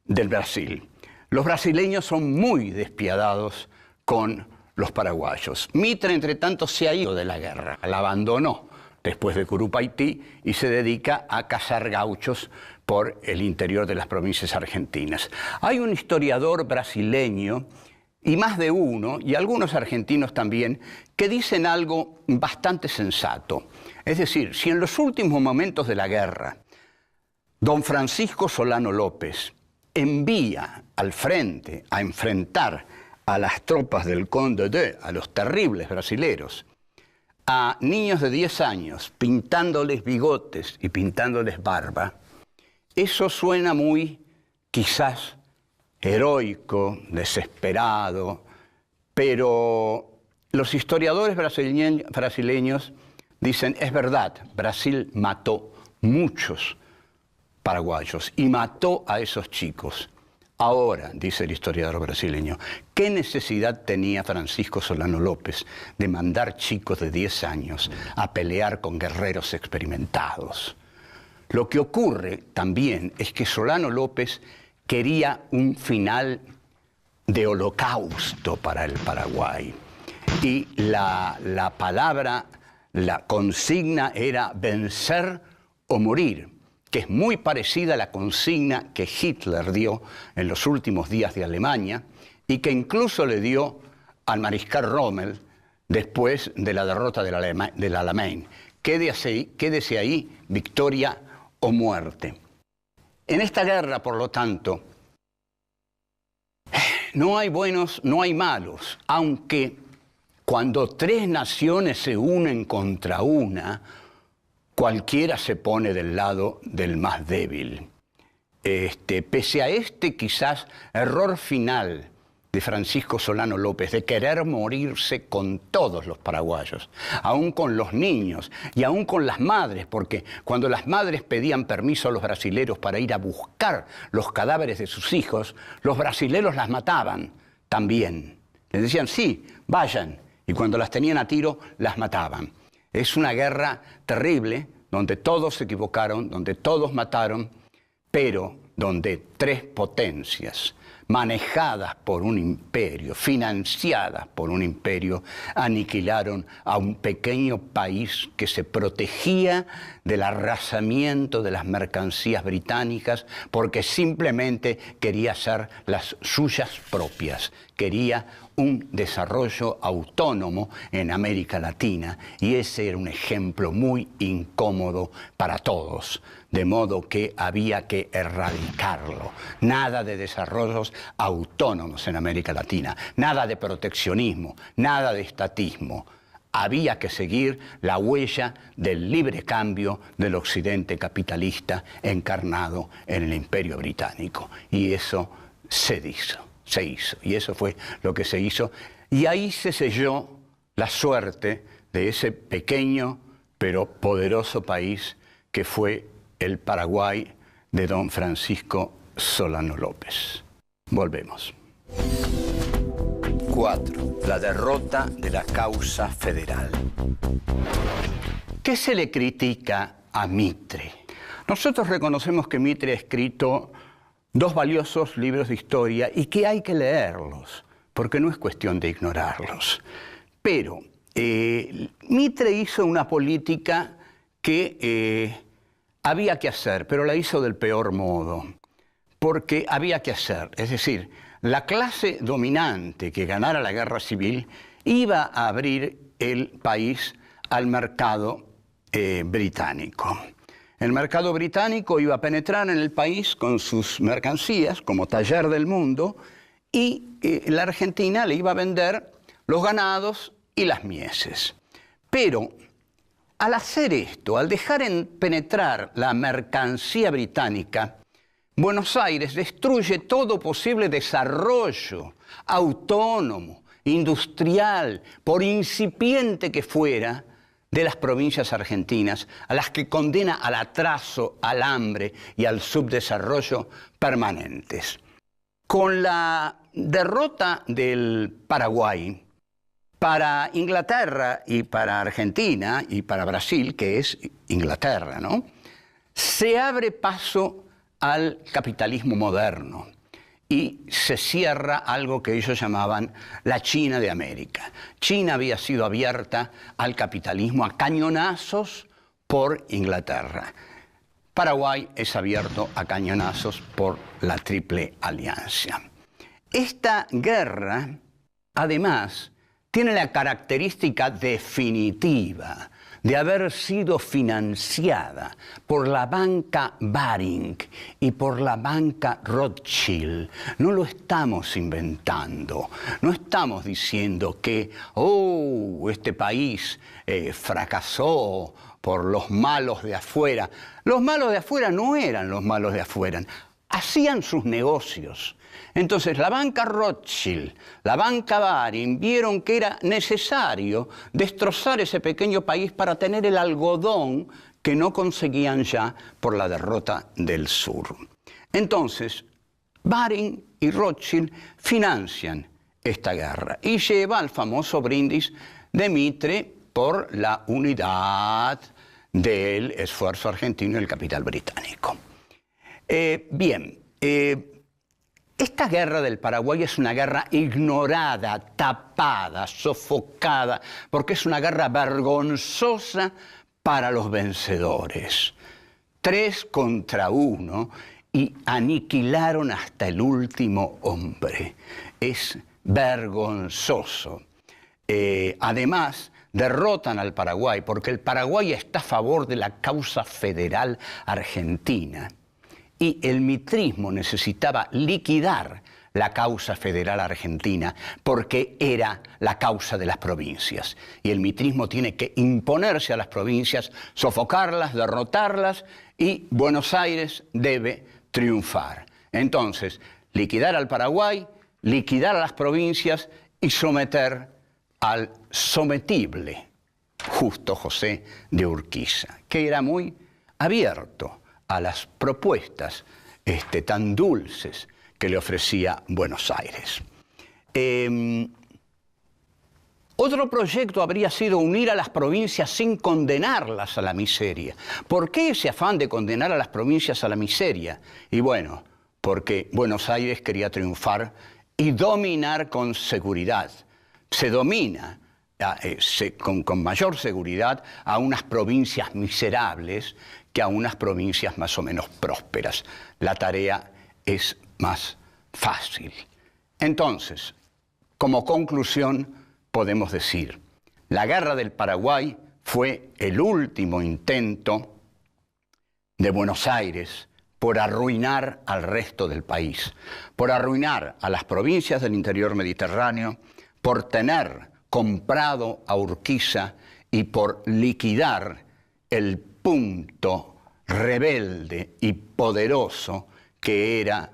Brasil. Los brasileños son muy despiadados con los paraguayos. Mitre, entre tanto, se ha ido de la guerra, la abandonó después de Curupaití y se dedica a cazar gauchos por el interior de las provincias argentinas. Hay un historiador brasileño, y más de uno, y algunos argentinos también, que dicen algo bastante sensato. Es decir, si en los últimos momentos de la guerra don Francisco Solano López envía al frente a enfrentar a las tropas del Conde de, a los terribles brasileros, a niños de 10 años, pintándoles bigotes y pintándoles barba, eso suena muy, quizás, heroico, desesperado, pero los historiadores brasileños dicen, es verdad, Brasil mató muchos paraguayos y mató a esos chicos. Ahora, dice el historiador brasileño, ¿qué necesidad tenía Francisco Solano López de mandar chicos de 10 años a pelear con guerreros experimentados? Lo que ocurre también es que Solano López quería un final de holocausto para el Paraguay. Y la palabra, la consigna era vencer o morir, que es muy parecida a la consigna que Hitler dio en los últimos días de Alemania y que incluso le dio al mariscal Rommel después de la derrota del Alamein. Quédese ahí, victoria o muerte. En esta guerra, por lo tanto, no hay buenos, no hay malos, aunque cuando tres naciones se unen contra una, cualquiera se pone del lado del más débil. Pese a quizás error final de Francisco Solano López, de querer morirse con todos los paraguayos, aún con los niños y aún con las madres, porque cuando las madres pedían permiso a los brasileros para ir a buscar los cadáveres de sus hijos, los brasileros las mataban también. Les decían, sí, vayan, y cuando las tenían a tiro, las mataban. Es una guerra terrible, donde todos se equivocaron, donde todos mataron, pero donde tres potencias, manejadas por un imperio, financiadas por un imperio, aniquilaron a un pequeño país que se protegía del arrasamiento de las mercancías británicas porque simplemente quería hacer las suyas propias, quería un desarrollo autónomo en América Latina, y ese era un ejemplo muy incómodo para todos, de modo que había que erradicarlo. Nada de desarrollos autónomos en América Latina, nada de proteccionismo, nada de estatismo. Había que seguir la huella del libre cambio del occidente capitalista encarnado en el Imperio Británico, y eso se hizo. Y eso fue lo que se hizo. Y ahí se selló la suerte de ese pequeño pero poderoso país que fue el Paraguay de don Francisco Solano López. Volvemos. 4. La derrota de la causa federal. ¿Qué se le critica a Mitre? Nosotros reconocemos que Mitre ha escrito 2 valiosos libros de historia y que hay que leerlos, porque no es cuestión de ignorarlos. Pero Mitre hizo una política que había que hacer, pero la hizo del peor modo, porque había que hacer. Es decir, la clase dominante que ganara la guerra civil iba a abrir el país al mercado británico. El mercado británico iba a penetrar en el país con sus mercancías como taller del mundo y la Argentina le iba a vender los ganados y las mieses. Pero al hacer esto, al dejar penetrar la mercancía británica, Buenos Aires destruye todo posible desarrollo autónomo, industrial, por incipiente que fuera, de las provincias argentinas, a las que condena al atraso, al hambre y al subdesarrollo permanentes. Con la derrota del Paraguay, para Inglaterra y para Argentina y para Brasil, que es Inglaterra, ¿no?, se abre paso al capitalismo moderno y se cierra algo que ellos llamaban la China de América. China había sido abierta al capitalismo a cañonazos por Inglaterra. Paraguay es abierto a cañonazos por la Triple Alianza. Esta guerra, además, tiene la característica definitiva de haber sido financiada por la banca Baring y por la banca Rothschild. No lo estamos inventando, no estamos diciendo que este país fracasó por los malos de afuera. Los malos de afuera no eran los malos de afuera, hacían sus negocios. Entonces la banca Rothschild, la banca Baring vieron que era necesario destrozar ese pequeño país para tener el algodón que no conseguían ya por la derrota del sur. Entonces Baring y Rothschild financian esta guerra y lleva al famoso brindis de Mitre por la unidad del esfuerzo argentino y el capital británico. Esta guerra del Paraguay es una guerra ignorada, tapada, sofocada, porque es una guerra vergonzosa para los vencedores. 3 contra 1 y aniquilaron hasta el último hombre. Es vergonzoso. Además, derrotan al Paraguay porque el Paraguay está a favor de la causa federal argentina. Y el mitrismo necesitaba liquidar la causa federal argentina porque era la causa de las provincias. Y el mitrismo tiene que imponerse a las provincias, sofocarlas, derrotarlas, y Buenos Aires debe triunfar. Entonces, liquidar al Paraguay, liquidar a las provincias y someter al sometible Justo José de Urquiza, que era muy abierto a las propuestas tan dulces que le ofrecía Buenos Aires. Otro proyecto habría sido unir a las provincias sin condenarlas a la miseria. ¿Por qué ese afán de condenar a las provincias a la miseria? Y bueno, porque Buenos Aires quería triunfar y dominar con seguridad. Se domina con mayor seguridad a unas provincias miserables que a unas provincias más o menos prósperas. La tarea es más fácil. Entonces, como conclusión, podemos decir, la guerra del Paraguay fue el último intento de Buenos Aires por arruinar al resto del país, por arruinar a las provincias del interior mediterráneo, por tener comprado a Urquiza y por liquidar el punto rebelde y poderoso que era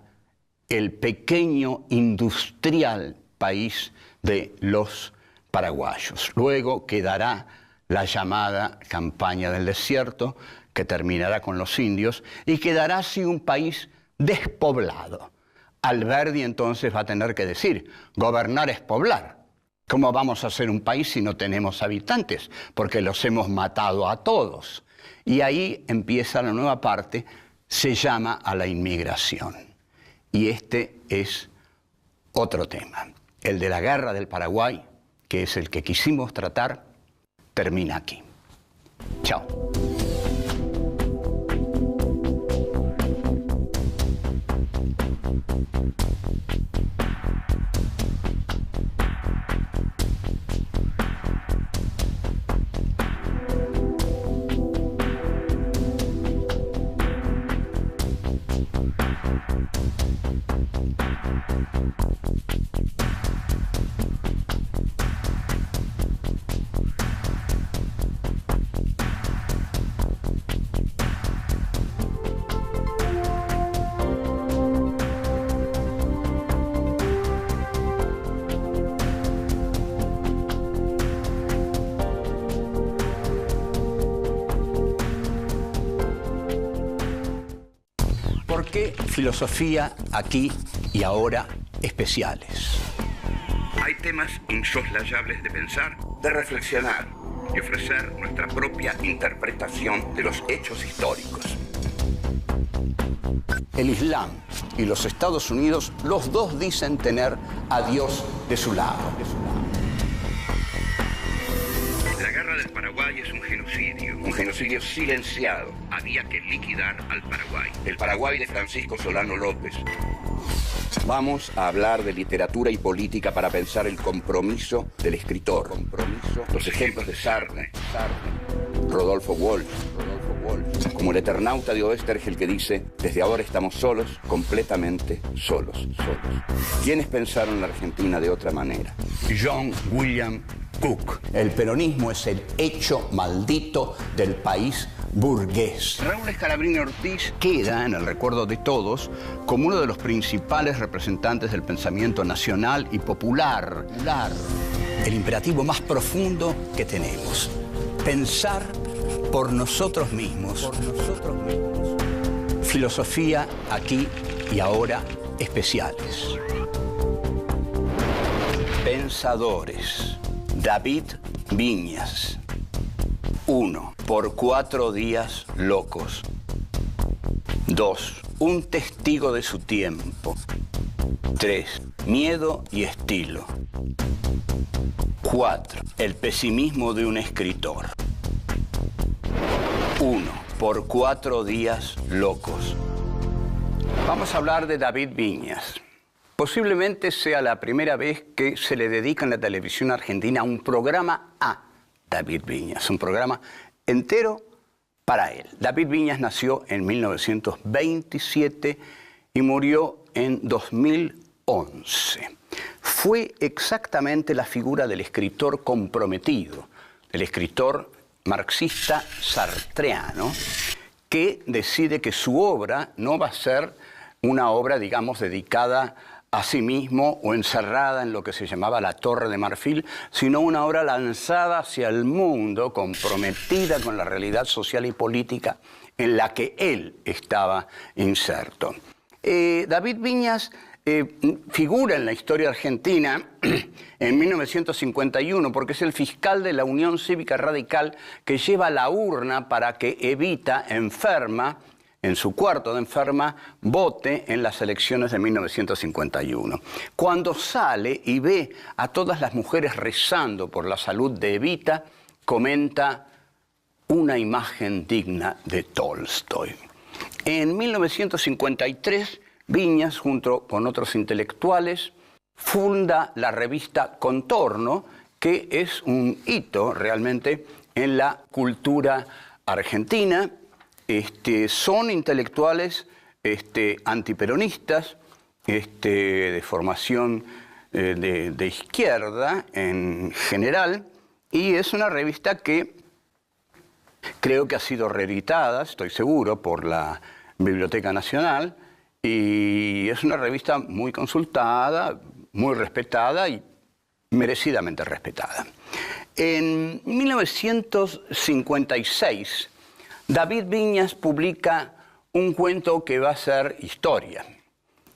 el pequeño industrial país de los paraguayos. Luego quedará la llamada campaña del desierto, que terminará con los indios, y quedará así un país despoblado. Alberdi entonces va a tener que decir, gobernar es poblar. ¿Cómo vamos a ser un país si no tenemos habitantes? Porque los hemos matado a todos. Y ahí empieza la nueva parte, se llama a la inmigración. Y este es otro tema, el de la guerra del Paraguay, que es el que quisimos tratar, termina aquí. Chao. ¿Por qué filosofía aquí y ahora especiales? Hay temas insoslayables de pensar, de reflexionar y ofrecer nuestra propia interpretación de los hechos históricos. El Islam y los Estados Unidos, los dos dicen tener a Dios de su lado. La guerra del Paraguay es un genocidio silenciado. Había que liquidar al Paraguay. El Paraguay de Francisco Solano López. Vamos a hablar de literatura y política para pensar el compromiso del escritor. Los ejemplos de Sartre, Rodolfo Walsh, como el Eternauta de Oestergel que dice: desde ahora estamos solos, completamente solos. ¿Quiénes pensaron la Argentina de otra manera? John William Cook. El peronismo es el hecho maldito del país burgués. Raúl Scalabrini Ortiz queda en el recuerdo de todos como uno de los principales representantes del pensamiento nacional y popular. El imperativo más profundo que tenemos: pensar por nosotros mismos. Filosofía aquí y ahora especiales. Pensadores. David Viñas. 1. Por 4 días locos. 2. Un testigo de su tiempo. 3. Miedo y estilo. 4. El pesimismo de un escritor. 1. Por 4 días locos. Vamos a hablar de David Viñas. Posiblemente sea la primera vez que se le dedica en la televisión argentina un programa a David Viñas, un programa entero para él. David Viñas nació en 1927 y murió en 2011. Fue exactamente la figura del escritor comprometido, del escritor marxista sartreano, que decide que su obra no va a ser una obra, digamos, dedicada a sí mismo o encerrada en lo que se llamaba la Torre de Marfil, sino una obra lanzada hacia el mundo, comprometida con la realidad social y política en la que él estaba inserto. David Viñas figura en la historia argentina en 1951 porque es el fiscal de la Unión Cívica Radical que lleva la urna para que Evita, enferma, en su cuarto de enferma, vote en las elecciones de 1951. Cuando sale y ve a todas las mujeres rezando por la salud de Evita, comenta: una imagen digna de Tolstoy. En 1953, Viñas, junto con otros intelectuales, funda la revista Contorno, que es un hito realmente en la cultura argentina. Son intelectuales antiperonistas, de formación de izquierda en general, y es una revista que creo que ha sido reeditada, estoy seguro, por la Biblioteca Nacional, y es una revista muy consultada, muy respetada y merecidamente respetada. En 1956, David Viñas publica un cuento que va a ser historia,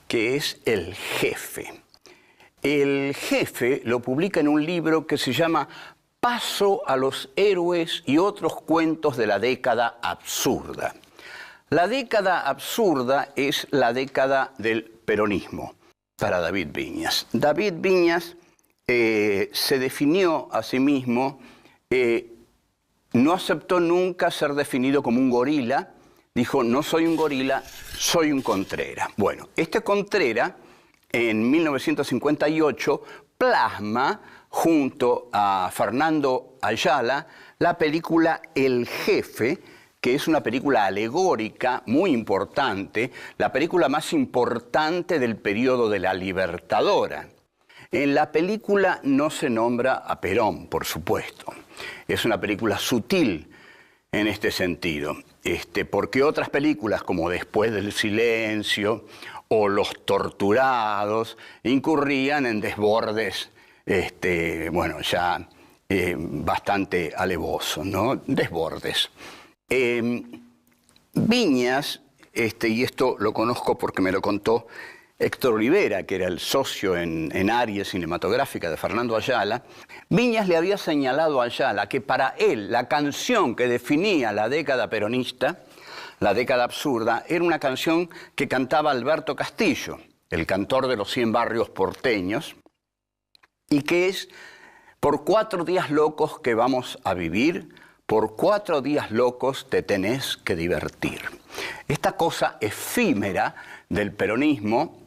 que es El Jefe. El Jefe lo publica en un libro que se llama Paso a los héroes y otros cuentos de la década absurda. La década absurda es la década del peronismo para David Viñas. David Viñas se definió a sí mismo no aceptó nunca ser definido como un gorila. Dijo, no soy un gorila, soy un Contreras. Bueno, este Contreras, en 1958, plasma junto a Fernando Ayala la película El Jefe, que es una película alegórica muy importante, la película más importante del periodo de la Libertadora. En la película no se nombra a Perón, por supuesto. Es una película sutil en este sentido, porque otras películas como Después del silencio o Los torturados incurrían en desbordes, bueno, ya bastante alevosos, ¿no? Desbordes. Viñas, y esto lo conozco porque me lo contó Héctor Rivera, que era el socio en área cinematográfica de Fernando Ayala, Viñas le había señalado a Ayala que para él la canción que definía la década peronista, la década absurda, era una canción que cantaba Alberto Castillo, el cantor de los 100 barrios porteños, y que es: por 4 días locos que vamos a vivir, por 4 días locos te tenés que divertir. Esta cosa efímera del peronismo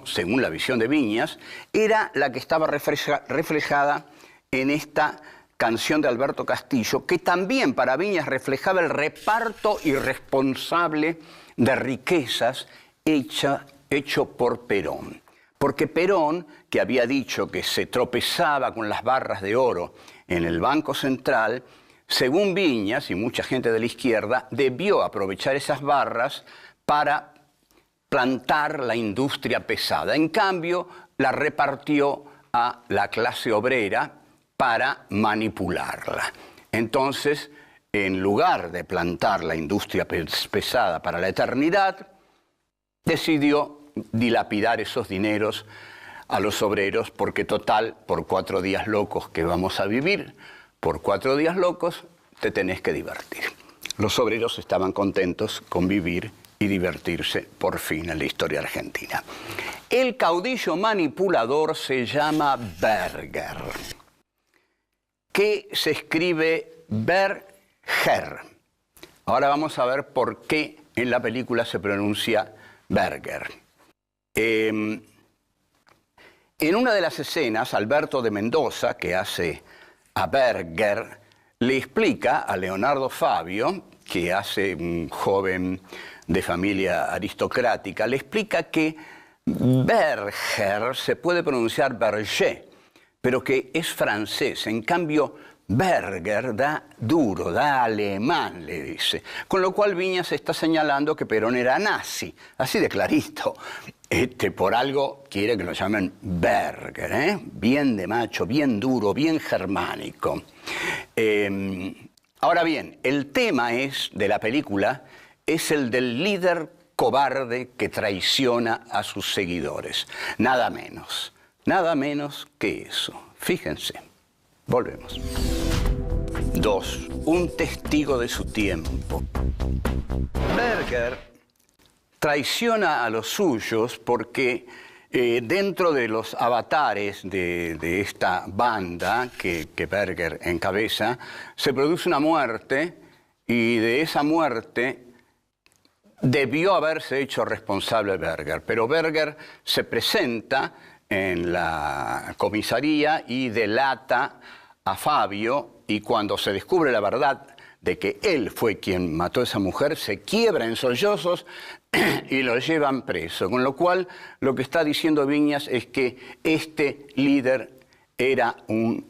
según la visión de Viñas, era la que estaba reflejada en esta canción de Alberto Castillo, que también para Viñas reflejaba el reparto irresponsable de riquezas hecho por Perón. Porque Perón, que había dicho que se tropezaba con las barras de oro en el Banco Central, según Viñas y mucha gente de la izquierda, debió aprovechar esas barras para plantar la industria pesada. En cambio, la repartió a la clase obrera para manipularla. Entonces, en lugar de plantar la industria pesada para la eternidad, decidió dilapidar esos dineros a los obreros, porque total, por 4 días locos que vamos a vivir, por 4 días locos te tenés que divertir. Los obreros estaban contentos con vivir y divertirse por fin en la historia argentina. El caudillo manipulador se llama Berger, que se escribe Berger. Ahora vamos a ver por qué en la película se pronuncia Berger. En una de las escenas, Alberto de Mendoza, que hace a Berger, le explica a Leonardo Fabio, que hace un joven de familia aristocrática, le explica que Berger se puede pronunciar Berger, pero que es francés. En cambio, Berger da duro, da alemán, le dice. Con lo cual Viñas está señalando que Perón era nazi, así de clarito. Por algo quiere que lo llamen Berger, ¿eh? Bien de macho, bien duro, bien germánico. Ahora bien, el tema de la película es el del líder cobarde que traiciona a sus seguidores. Nada menos que eso. Fíjense, volvemos. 2. Un testigo de su tiempo. Berger traiciona a los suyos porque dentro de los avatares de esta banda que Berger encabeza, se produce una muerte, y de esa muerte debió haberse hecho responsable Berger, pero Berger se presenta en la comisaría y delata a Fabio, y cuando se descubre la verdad de que él fue quien mató a esa mujer, se quiebra en sollozos y lo llevan preso. Con lo cual, lo que está diciendo Viñas es que este líder era un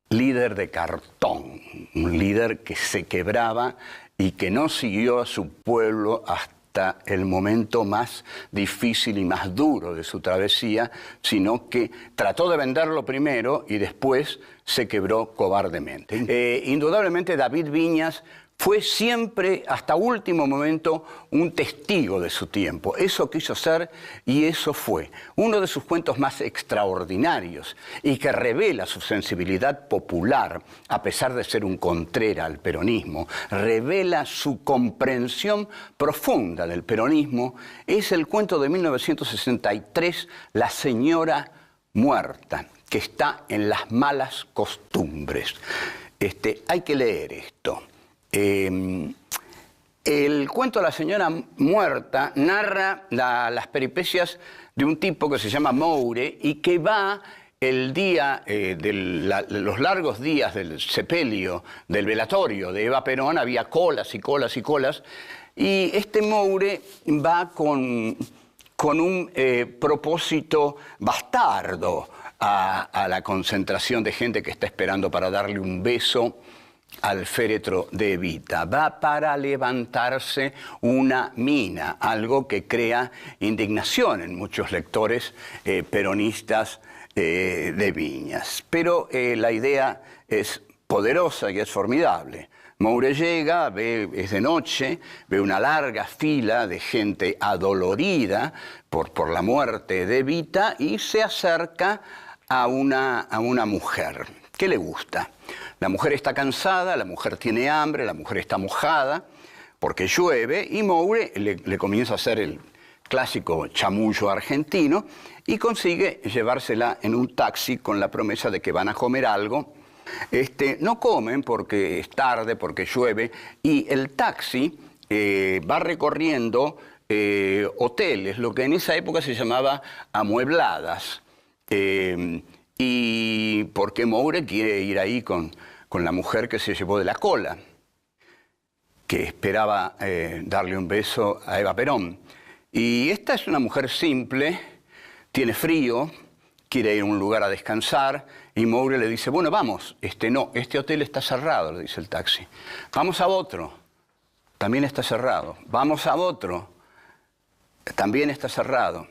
líder de cartón, un líder que se quebraba y que no siguió a su pueblo hasta el momento más difícil y más duro de su travesía, sino que trató de venderlo primero y después se quebró cobardemente. Indudablemente David Viñas fue siempre, hasta último momento, un testigo de su tiempo. Eso quiso ser y eso fue. Uno de sus cuentos más extraordinarios y que revela su sensibilidad popular, a pesar de ser un contrera al peronismo, revela su comprensión profunda del peronismo, es el cuento de 1963, La señora muerta, que está en Las malas costumbres. hay que leer esto. El cuento de la señora muerta narra las peripecias de un tipo que se llama Moure y que va el día, los largos días del sepelio, del velatorio de Eva Perón, había colas y colas y colas, y este Moure va con un propósito bastardo a la concentración de gente que está esperando para darle un beso al féretro de Evita. Va para levantarse una mina, algo que crea indignación en muchos lectores peronistas de Viñas. Pero la idea es poderosa y es formidable. Moure llega, es de noche, ve una larga fila de gente adolorida por la muerte de Evita y se acerca a una mujer. ¿Qué le gusta? La mujer está cansada, la mujer tiene hambre, la mujer está mojada porque llueve y Moure le comienza a hacer el clásico chamullo argentino y consigue llevársela en un taxi con la promesa de que van a comer algo. No comen porque es tarde, porque llueve, y el taxi va recorriendo hoteles, lo que en esa época se llamaba amuebladas, y porque Moure quiere ir ahí con la mujer que se llevó de la cola, que esperaba darle un beso a Eva Perón. Y esta es una mujer simple, tiene frío, quiere ir a un lugar a descansar, y Moure le dice, bueno, vamos. No, este hotel está cerrado, le dice el taxi. Vamos a otro, también está cerrado. Vamos a otro, también está cerrado.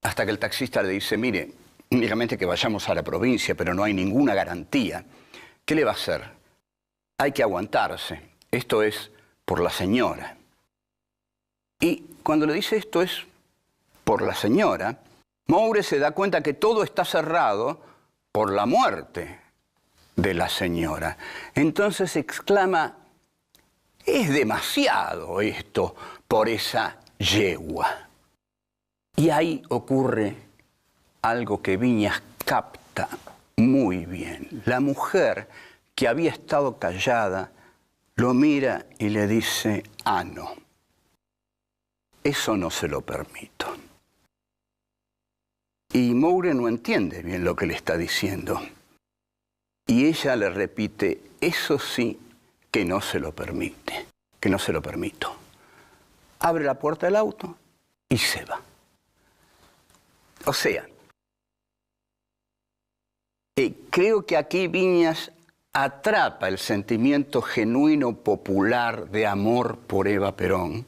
Hasta que el taxista le dice, mire, únicamente que vayamos a la provincia, pero no hay ninguna garantía. ¿Qué le va a hacer? Hay que aguantarse. Esto es por la señora. Y cuando le dice esto es por la señora, Moure se da cuenta que todo está cerrado por la muerte de la señora. Entonces exclama, es demasiado esto por esa yegua. Y ahí ocurre algo que Viñas capta muy bien. La mujer que había estado callada lo mira y le dice, ah, no, eso no se lo permito. Y Moure no entiende bien lo que le está diciendo. Y ella le repite, eso sí que no se lo permite, que no se lo permito. Abre la puerta del auto y se va. O sea, creo que aquí Viñas atrapa el sentimiento genuino popular de amor por Eva Perón,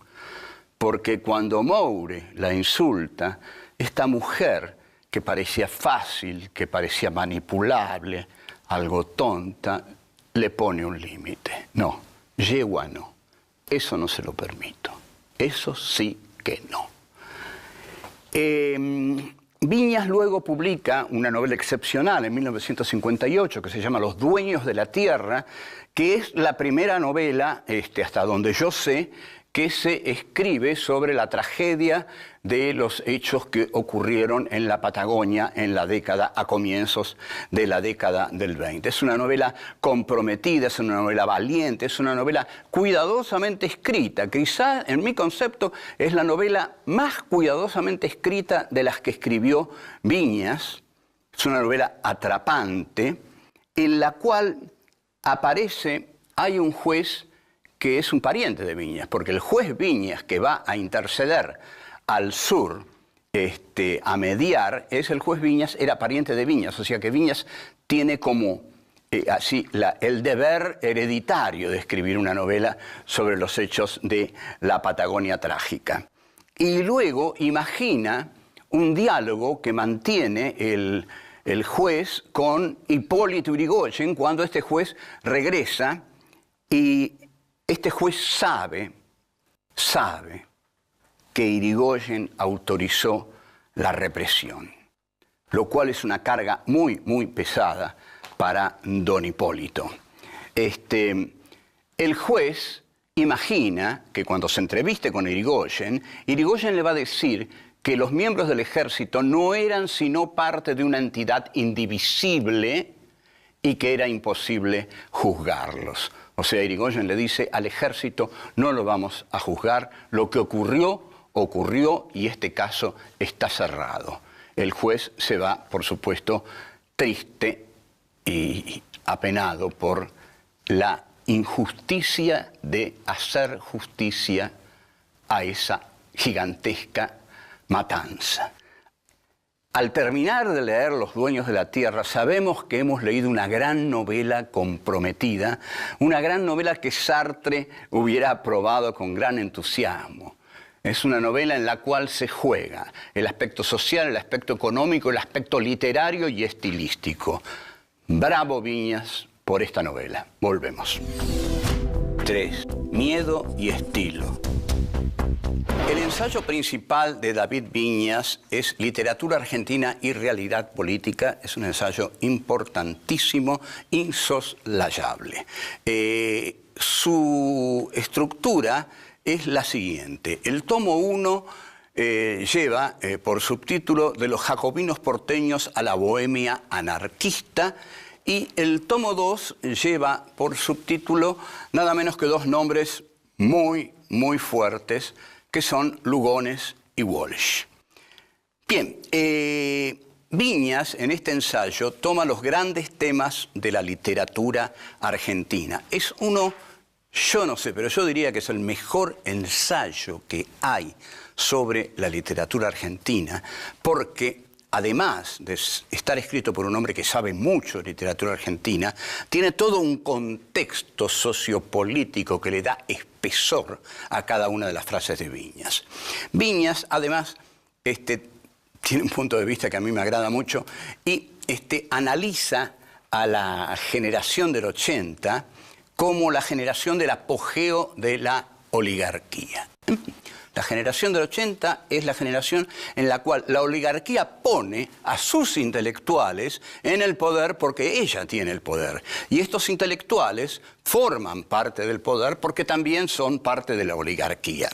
porque cuando Moure la insulta, esta mujer que parecía fácil, que parecía manipulable, algo tonta, le pone un límite. No, yegua no, eso no se lo permito, eso sí que no. Viñas luego publica una novela excepcional en 1958 que se llama Los dueños de la tierra, que es la primera novela, hasta donde yo sé, que se escribe sobre la tragedia de los hechos que ocurrieron en la Patagonia en la década, a comienzos de la década del 20. Es una novela comprometida, es una novela valiente, es una novela cuidadosamente escrita. Quizá, en mi concepto, es la novela más cuidadosamente escrita de las que escribió Viñas. Es una novela atrapante, en la cual hay un juez que es un pariente de Viñas, porque el juez Viñas que va a interceder al sur, a mediar, el juez Viñas era pariente de Viñas, o sea que Viñas tiene como el deber hereditario de escribir una novela sobre los hechos de la Patagonia trágica. Y luego imagina un diálogo que mantiene el juez con Hipólito Yrigoyen cuando este juez regresa, y este juez sabe que Yrigoyen autorizó la represión, lo cual es una carga muy, muy pesada para don Hipólito. El juez imagina que cuando se entreviste con Yrigoyen, Yrigoyen le va a decir que los miembros del ejército no eran sino parte de una entidad indivisible y que era imposible juzgarlos. O sea, Irigoyen le dice al ejército, no lo vamos a juzgar, lo que ocurrió, ocurrió y este caso está cerrado. El juez se va, por supuesto, triste y apenado por la injusticia de hacer justicia a esa gigantesca matanza. Al terminar de leer Los dueños de la tierra, sabemos que hemos leído una gran novela comprometida, una gran novela que Sartre hubiera aprobado con gran entusiasmo. Es una novela en la cual se juega el aspecto social, el aspecto económico, el aspecto literario y estilístico. Bravo Viñas por esta novela. Volvemos. 3. Miedo y estilo. El ensayo principal de David Viñas es Literatura Argentina y Realidad Política. Es un ensayo importantísimo, insoslayable. Su estructura es la siguiente. El tomo 1 lleva por subtítulo De los jacobinos porteños a la bohemia anarquista, y el tomo 2 lleva por subtítulo nada menos que dos nombres muy fuertes, que son Lugones y Walsh. Bien, Viñas en este ensayo toma los grandes temas de la literatura argentina. Es uno, yo no sé, pero yo diría que es el mejor ensayo que hay sobre la literatura argentina, porque además de estar escrito por un hombre que sabe mucho de literatura argentina, tiene todo un contexto sociopolítico que le da espesor a cada una de las frases de Viñas. Viñas, además, tiene un punto de vista que a mí me agrada mucho y analiza a la generación del 80 como la generación del apogeo de la oligarquía. La generación del 80 es la generación en la cual la oligarquía pone a sus intelectuales en el poder porque ella tiene el poder. Y estos intelectuales forman parte del poder porque también son parte de la oligarquía.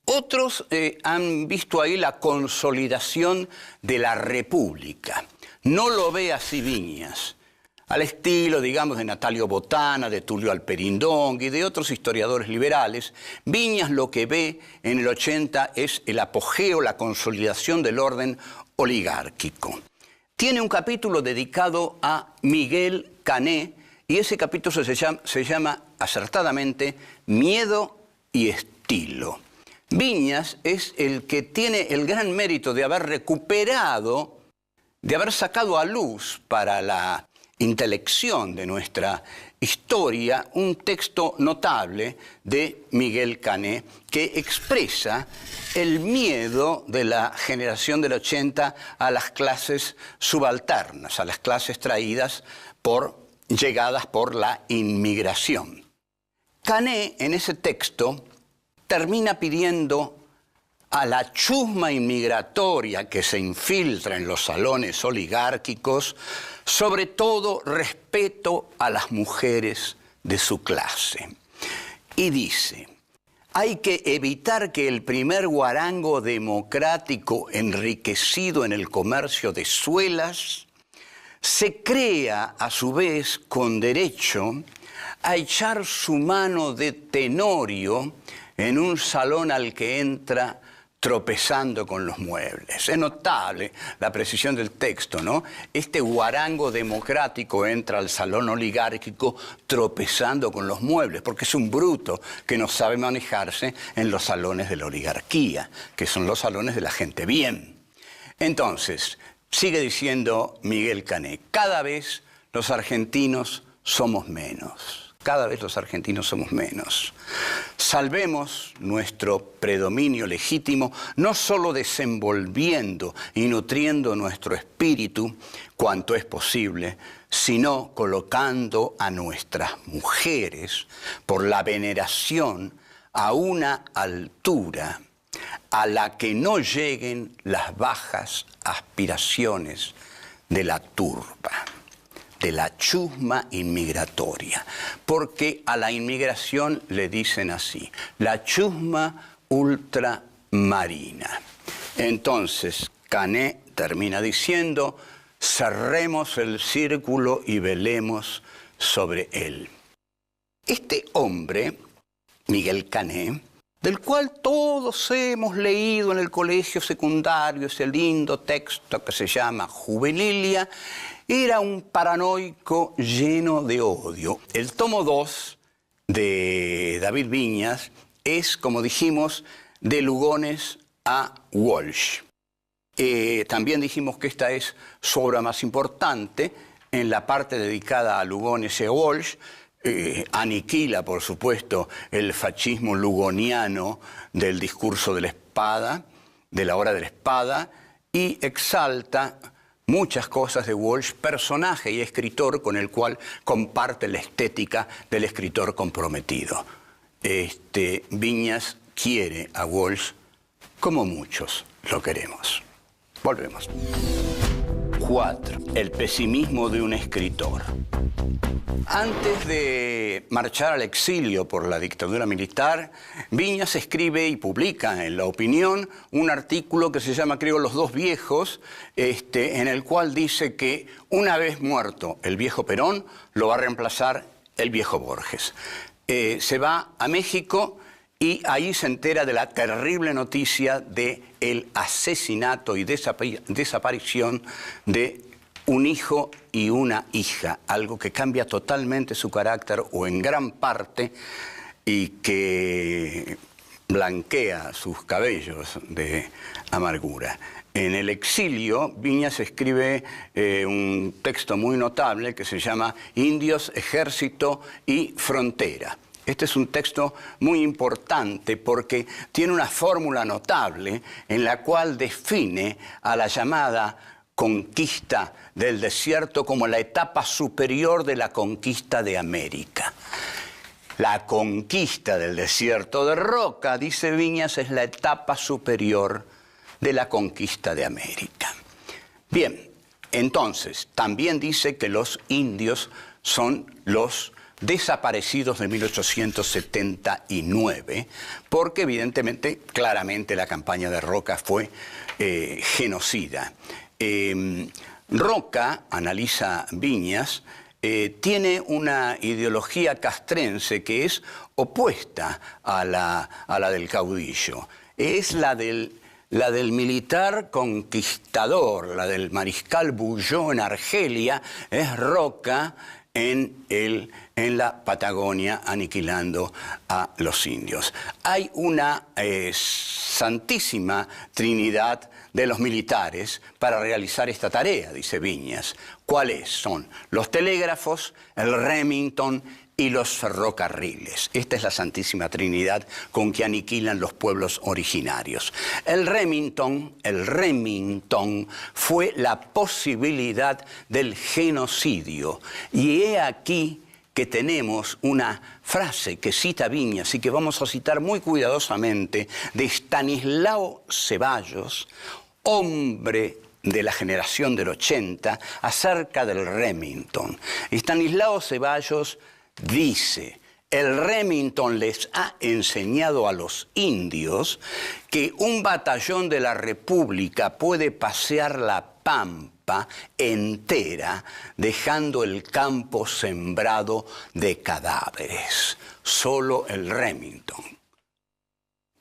Otros han visto ahí la consolidación de la república. No lo ve así Viñas. Al estilo, digamos, de Natalio Botana, de Tulio Alperindong y de otros historiadores liberales, Viñas lo que ve en el 80 es el apogeo, la consolidación del orden oligárquico. Tiene un capítulo dedicado a Miguel Cané y ese capítulo se llama acertadamente Miedo y estilo. Viñas es el que tiene el gran mérito de haber recuperado, de haber sacado a luz para la intelección de nuestra historia un texto notable de Miguel Cané que expresa el miedo de la generación del 80 a las clases subalternas, a las clases llegadas por la inmigración. Cané en ese texto termina pidiendo a la chusma inmigratoria que se infiltra en los salones oligárquicos, sobre todo respeto a las mujeres de su clase. Y dice, hay que evitar que el primer guarango democrático enriquecido en el comercio de suelas se crea a su vez con derecho a echar su mano de tenorio en un salón al que entra tropezando con los muebles. Es notable la precisión del texto, ¿no? Este guarango democrático entra al salón oligárquico tropezando con los muebles, porque es un bruto que no sabe manejarse en los salones de la oligarquía, que son los salones de la gente bien. Entonces, sigue diciendo Miguel Cané, cada vez los argentinos somos menos. Cada vez los argentinos somos menos. Salvemos nuestro predominio legítimo, no solo desenvolviendo y nutriendo nuestro espíritu cuanto es posible, sino colocando a nuestras mujeres por la veneración a una altura a la que no lleguen las bajas aspiraciones de la turba, de la chusma inmigratoria, porque a la inmigración le dicen así, la chusma ultramarina. Entonces, Cané termina diciendo, cerremos el círculo y velemos sobre él. Este hombre, Miguel Cané, del cual todos hemos leído en el colegio secundario ese lindo texto que se llama Juvenilia, era un paranoico lleno de odio. El tomo 2 de David Viñas es, como dijimos, de Lugones a Walsh. También dijimos que esta es su obra más importante. En la parte dedicada a Lugones y a Walsh, aniquila, por supuesto, el fascismo lugoniano del discurso de la espada, de la hora de la espada, y exalta muchas cosas de Walsh, personaje y escritor con el cual comparte la estética del escritor comprometido. Viñas quiere a Walsh como muchos lo queremos. Volvemos. 4. El pesimismo de un escritor. Antes de marchar al exilio por la dictadura militar, Viñas escribe y publica en La Opinión un artículo que se llama, creo, Los dos viejos, en el cual dice que una vez muerto el viejo Perón, lo va a reemplazar el viejo Borges. Se va a México y ahí se entera de la terrible noticia del asesinato y desaparición de un hijo y una hija, algo que cambia totalmente su carácter o en gran parte y que blanquea sus cabellos de amargura. En el exilio, Viñas escribe un texto muy notable que se llama Indios, Ejército y Frontera. Este es un texto muy importante porque tiene una fórmula notable en la cual define a la llamada conquista del desierto como la etapa superior de la conquista de América. La conquista del desierto de Roca, dice Viñas, es la etapa superior de la conquista de América. Bien, entonces, también dice que los indios son los desaparecidos de 1879, porque evidentemente, claramente la campaña de Roca fue genocida. Roca, analiza Viñas, tiene una ideología castrense que es opuesta a la del caudillo. Es la del militar conquistador, la del mariscal Bulló en Argelia, es Roca en la Patagonia aniquilando a los indios. Hay una santísima trinidad de los militares para realizar esta tarea, dice Viñas. ¿Cuáles son? Los telégrafos, el Remington y los ferrocarriles. Esta es la santísima trinidad con que aniquilan los pueblos originarios. El Remington fue la posibilidad del genocidio. Y he aquí que tenemos una frase que cita Viñas y que vamos a citar muy cuidadosamente de Stanislao Ceballos, hombre de la generación del 80, acerca del Remington. Stanislao Ceballos dice: el Remington les ha enseñado a los indios que un batallón de la República puede pasear la pampa entera dejando el campo sembrado de cadáveres. Solo el Remington.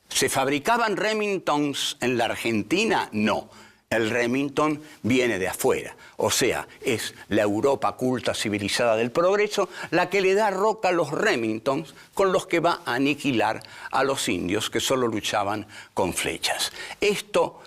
¿Se fabricaban Remingtons en la Argentina? No. El Remington viene de afuera, o sea, es la Europa culta civilizada del progreso la que le da a Roca los Remingtons con los que va a aniquilar a los indios que solo luchaban con flechas. Esto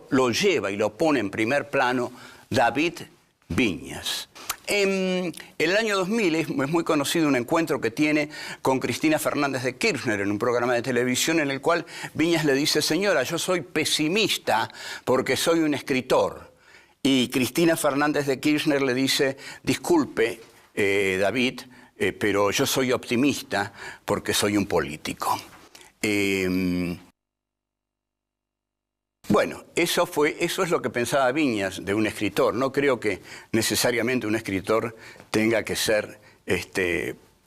lo lleva y lo pone en primer plano David Viñas. En el año 2000 es muy conocido un encuentro que tiene con Cristina Fernández de Kirchner en un programa de televisión en el cual Viñas le dice: señora, yo soy pesimista porque soy un escritor. Y Cristina Fernández de Kirchner le dice: disculpe, David, pero yo soy optimista porque soy un político. Bueno, eso es lo que pensaba Viñas de un escritor. No creo que necesariamente un escritor tenga que ser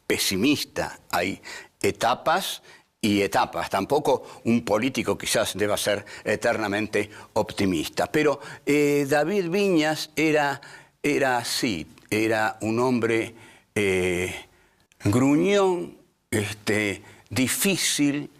pesimista. Hay etapas y etapas. Tampoco un político quizás deba ser eternamente optimista. Pero David Viñas era así, era un hombre gruñón, difícil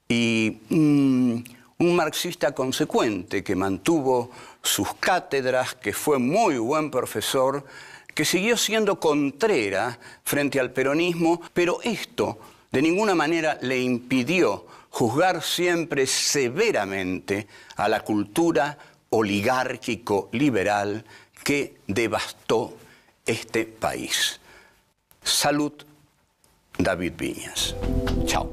y un marxista consecuente que mantuvo sus cátedras, que fue muy buen profesor, que siguió siendo contrera frente al peronismo, pero esto de ninguna manera le impidió juzgar siempre severamente a la cultura oligárquico-liberal que devastó este país. Salud, David Viñas. Chao.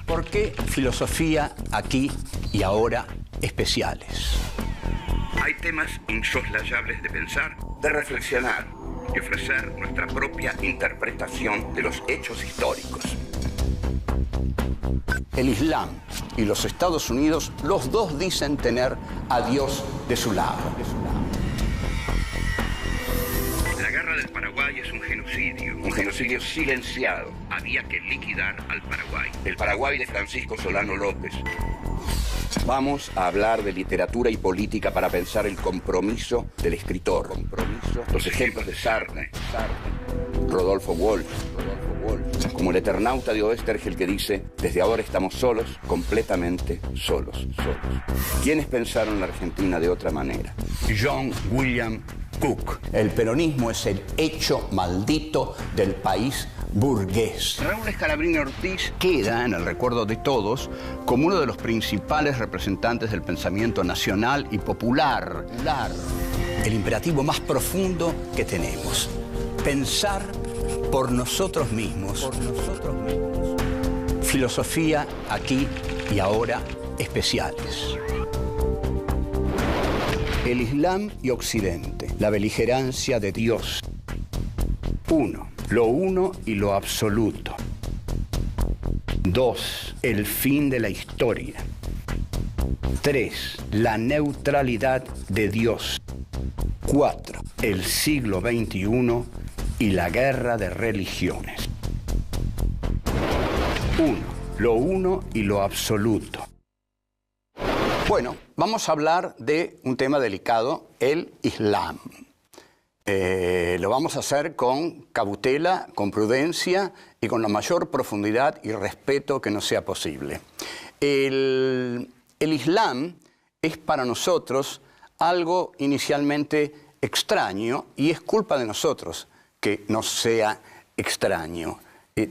¿Por qué filosofía aquí y ahora especiales? Hay temas insoslayables de pensar, de reflexionar y ofrecer nuestra propia interpretación de los hechos históricos. El Islam y los Estados Unidos, los dos dicen tener a Dios de su lado. La guerra del Paraguay es un genocidio silenciado. Había que liquidar al Paraguay. El Paraguay de Francisco Solano López. Vamos a hablar de literatura y política para pensar el compromiso del escritor. Los ejemplos de Sartre, Rodolfo Walsh, como el Eternauta de Oestergel que dice: desde ahora estamos solos, completamente solos. ¿Quiénes pensaron la Argentina de otra manera? John William Cook. El peronismo es el hecho maldito del país burgués. Raúl Scalabrini Ortiz queda en el recuerdo de todos como uno de los principales representantes del pensamiento nacional y popular. El imperativo más profundo que tenemos: pensar por nosotros mismos. Filosofía aquí y ahora especiales. El Islam y Occidente, la beligerancia de Dios. 1. Lo uno y lo absoluto. 2. El fin de la historia. 3. La neutralidad de Dios. 4. El siglo XXI y la guerra de religiones. 1. Lo uno y lo absoluto. Bueno, vamos a hablar de un tema delicado, el Islam. Lo vamos a hacer con cautela, con prudencia y con la mayor profundidad y respeto que nos sea posible. El Islam es para nosotros algo inicialmente extraño y es culpa de nosotros que nos sea extraño.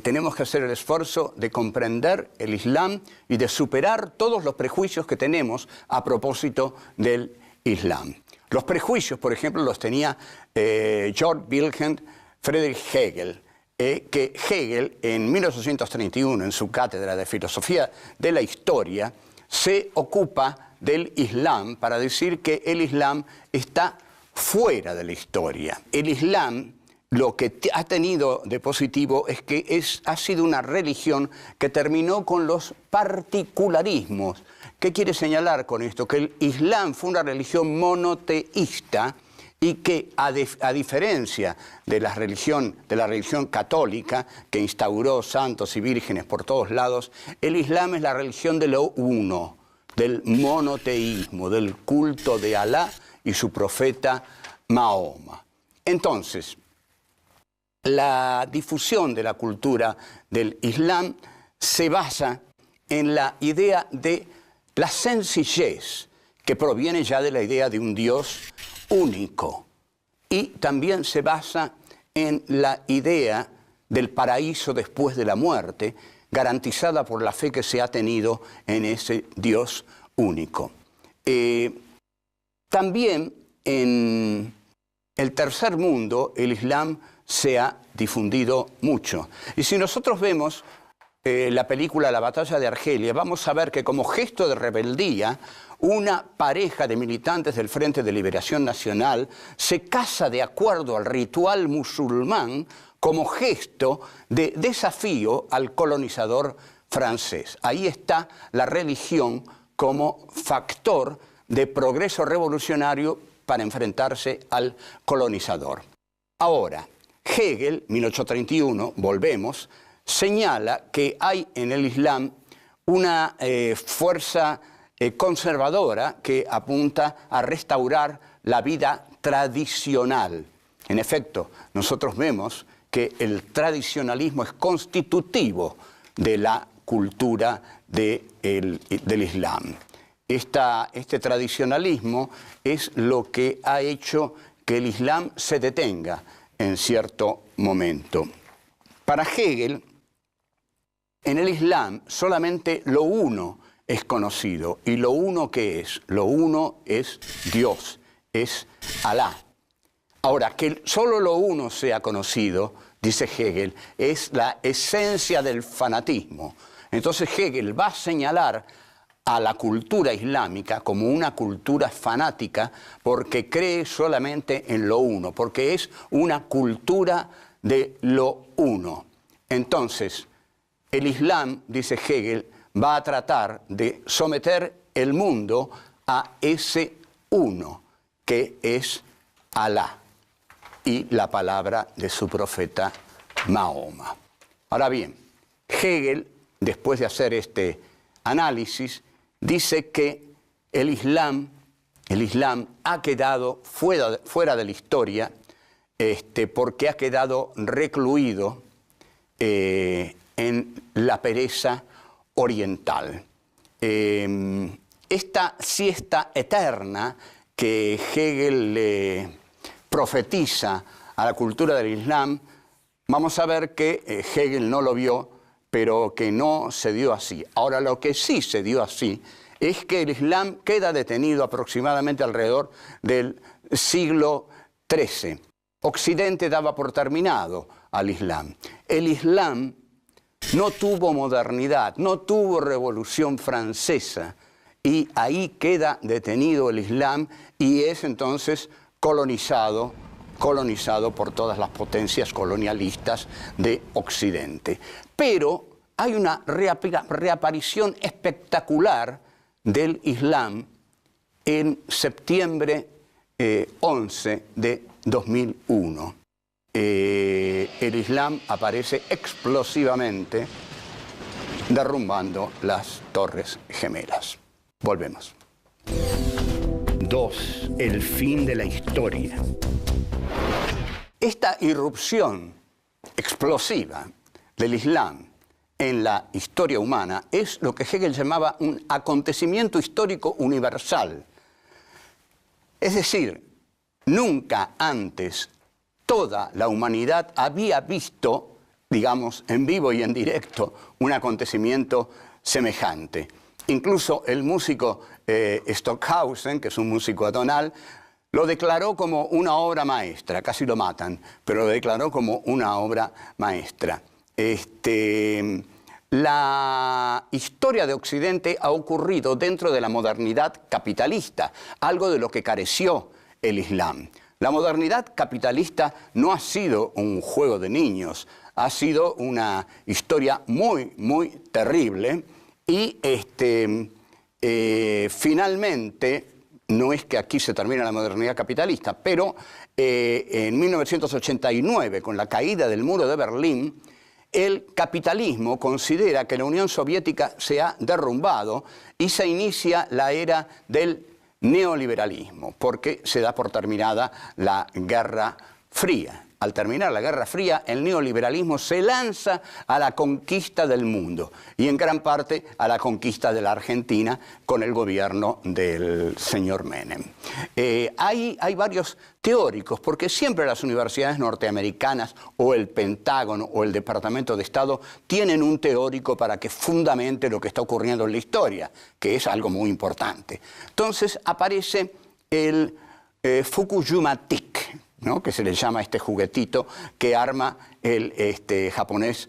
Tenemos que hacer el esfuerzo de comprender el Islam y de superar todos los prejuicios que tenemos a propósito del Islam. Los prejuicios, por ejemplo, los tenía Georg Wilhelm Friedrich Hegel, que Hegel en 1831, en su cátedra de Filosofía de la Historia, se ocupa del Islam para decir que el Islam está fuera de la historia. El Islam lo que ha tenido de positivo es que ha sido una religión que terminó con los particularismos. ¿Qué quiere señalar con esto? Que el Islam fue una religión monoteísta y que, a diferencia de la religión católica, que instauró santos y vírgenes por todos lados, el Islam es la religión de lo uno, del monoteísmo, del culto de Alá y su profeta Mahoma. Entonces, la difusión de la cultura del Islam se basa en la idea de la sencillez, que proviene ya de la idea de un Dios único. Y también se basa en la idea del paraíso después de la muerte, garantizada por la fe que se ha tenido en ese Dios único. También en el tercer mundo el Islam se ha difundido mucho. Y si nosotros vemos la película La batalla de Argelia, vamos a ver que como gesto de rebeldía, una pareja de militantes del Frente de Liberación Nacional se casa de acuerdo al ritual musulmán como gesto de desafío al colonizador francés. Ahí está la religión como factor de progreso revolucionario para enfrentarse al colonizador. Ahora, Hegel, 1831, volvemos, señala que hay en el Islam una fuerza conservadora que apunta a restaurar la vida tradicional. En efecto, nosotros vemos que el tradicionalismo es constitutivo de la cultura del Islam. Este tradicionalismo es lo que ha hecho que el Islam se detenga en cierto momento. Para Hegel, en el Islam solamente lo uno es conocido. ¿Y lo uno qué es? Lo uno es Dios, es Alá. Ahora, que solo lo uno sea conocido, dice Hegel, es la esencia del fanatismo. Entonces Hegel va a señalar a la cultura islámica como una cultura fanática porque cree solamente en lo uno, porque es una cultura de lo uno. Entonces, el Islam, dice Hegel, va a tratar de someter el mundo a ese uno, que es Alá, y la palabra de su profeta Mahoma. Ahora bien, Hegel, después de hacer este análisis, dice que el Islam ha quedado fuera de la historia porque ha quedado recluido en la pereza oriental. Esta siesta eterna que Hegel le profetiza a la cultura del Islam, vamos a ver que Hegel no lo vio, pero que no se dio así. Ahora, lo que sí se dio así es que el Islam queda detenido aproximadamente alrededor del siglo XIII. Occidente daba por terminado al Islam. El Islam no tuvo modernidad, no tuvo revolución francesa, y ahí queda detenido el Islam y es entonces colonizado por todas las potencias colonialistas de Occidente. Pero hay una reaparición espectacular del Islam en septiembre 11 de 2001. El Islam aparece explosivamente derrumbando las Torres Gemelas. Volvemos. 2. El fin de la historia. Esta irrupción explosiva del Islam en la historia humana es lo que Hegel llamaba un acontecimiento histórico universal. Es decir, nunca antes toda la humanidad había visto, digamos, en vivo y en directo, un acontecimiento semejante. Incluso el músico Stockhausen, que es un músico atonal, lo declaró como una obra maestra, casi lo matan, pero lo declaró como una obra maestra. La historia de Occidente ha ocurrido dentro de la modernidad capitalista, algo de lo que careció el Islam. La modernidad capitalista no ha sido un juego de niños, ha sido una historia muy, muy terrible y finalmente, no es que aquí se termine la modernidad capitalista, pero en 1989, con la caída del muro de Berlín, el capitalismo considera que la Unión Soviética se ha derrumbado y se inicia la era del neoliberalismo, porque se da por terminada la Guerra Fría. al terminar la Guerra Fría, el neoliberalismo se lanza a la conquista del mundo y en gran parte a la conquista de la Argentina con el gobierno del señor Menem. Hay varios teóricos, porque siempre las universidades norteamericanas o el Pentágono o el Departamento de Estado tienen un teórico para que fundamente lo que está ocurriendo en la historia, que es algo muy importante. Entonces aparece el Fukushima-tic, ¿no?, que se le llama este juguetito que arma el japonés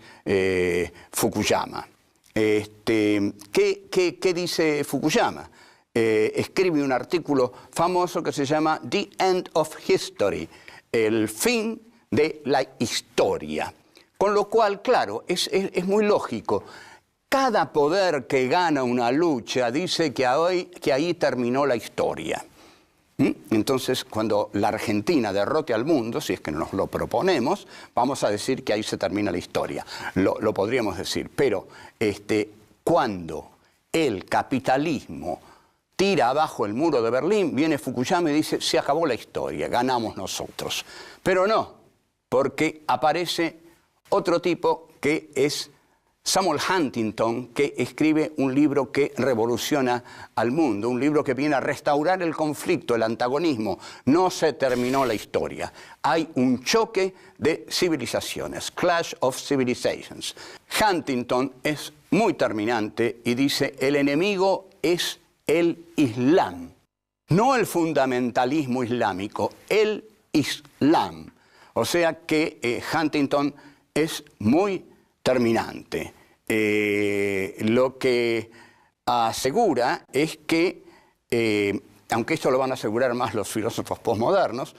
Fukuyama. ¿Qué dice Fukuyama? Escribe un artículo famoso que se llama The End of History, el fin de la historia. Con lo cual, claro, es muy lógico. Cada poder que gana una lucha dice que ahí terminó la historia. Entonces, cuando la Argentina derrote al mundo, si es que nos lo proponemos, vamos a decir que ahí se termina la historia. Lo podríamos decir, pero cuando el capitalismo tira abajo el muro de Berlín, viene Fukuyama y dice, se acabó la historia, ganamos nosotros. Pero no, porque aparece otro tipo que es Samuel Huntington, que escribe un libro que revoluciona al mundo, un libro que viene a restaurar el conflicto, el antagonismo. No se terminó la historia. Hay un choque de civilizaciones, Clash of Civilizations. Huntington es muy terminante y dice, el enemigo es el Islam, no el fundamentalismo islámico, el Islam. O sea que Huntington es muy terminante. Lo que asegura es que, aunque esto lo van a asegurar más los filósofos posmodernos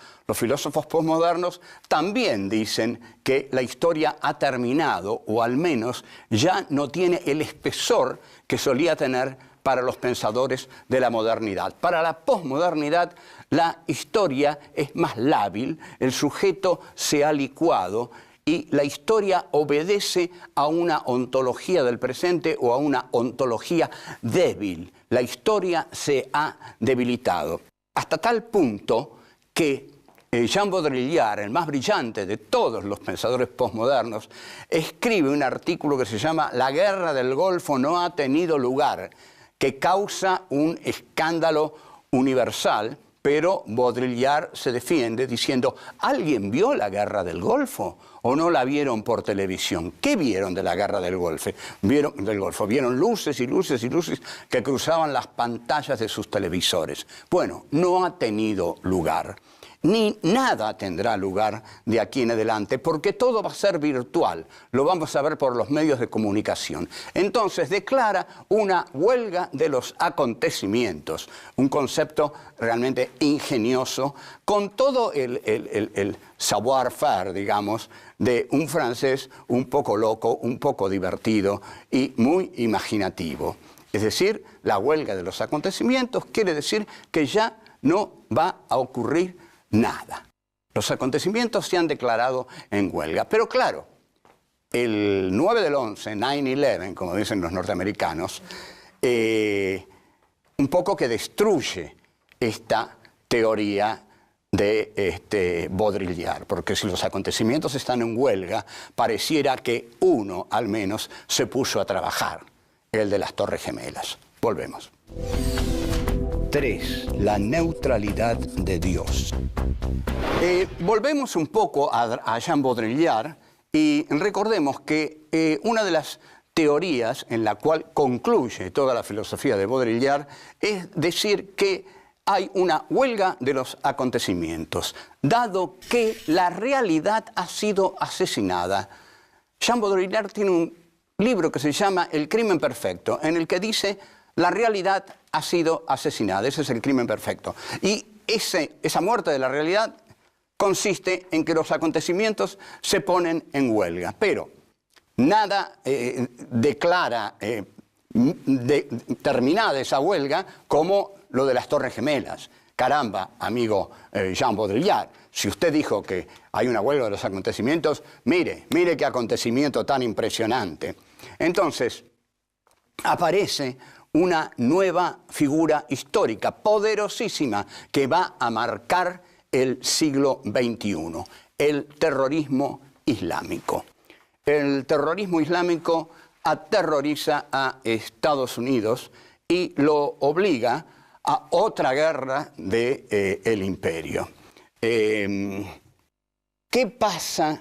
también dicen que la historia ha terminado, o al menos ya no tiene el espesor que solía tener para los pensadores de la modernidad. Para la posmodernidad, la historia es más lábil, el sujeto se ha licuado y la historia obedece a una ontología del presente o a una ontología débil. La historia se ha debilitado. Hasta tal punto que Jean Baudrillard, el más brillante de todos los pensadores posmodernos, escribe un artículo que se llama La guerra del Golfo no ha tenido lugar, que causa un escándalo universal, pero Baudrillard se defiende diciendo, ¿alguien vio la guerra del Golfo o no la vieron por televisión? ¿Qué vieron de la guerra del Golfo? Vieron luces y luces y luces que cruzaban las pantallas de sus televisores. Bueno, no ha tenido lugar. Ni nada tendrá lugar de aquí en adelante, porque todo va a ser virtual. Lo vamos a ver por los medios de comunicación. Entonces declara una huelga de los acontecimientos, un concepto realmente ingenioso, con todo el savoir-faire, digamos, de un francés un poco loco, un poco divertido y muy imaginativo. Es decir, la huelga de los acontecimientos quiere decir que ya no va a ocurrir nada. Los acontecimientos se han declarado en huelga. Pero claro, el 9 del 11, 9/11, como dicen los norteamericanos, un poco que destruye esta teoría de Baudrillard, porque si los acontecimientos están en huelga, pareciera que uno, al menos, se puso a trabajar, el de las Torres Gemelas. Volvemos. 3. La neutralidad de Dios. Volvemos un poco a Jean Baudrillard y recordemos que una de las teorías en la cual concluye toda la filosofía de Baudrillard es decir que hay una huelga de los acontecimientos, dado que la realidad ha sido asesinada. Jean Baudrillard tiene un libro que se llama El crimen perfecto, en el que dice la realidad ha sido asesinada, ese es el crimen perfecto. Y esa muerte de la realidad consiste en que los acontecimientos se ponen en huelga. Pero nada declara terminada esa huelga como lo de las Torres Gemelas. Caramba, amigo Jean Baudrillard, si usted dijo que hay una huelga de los acontecimientos, mire qué acontecimiento tan impresionante. Entonces, aparece una nueva figura histórica, poderosísima, que va a marcar el siglo XXI. el terrorismo islámico. El terrorismo islámico aterroriza a Estados Unidos y lo obliga a otra guerra del imperio. ¿Qué pasa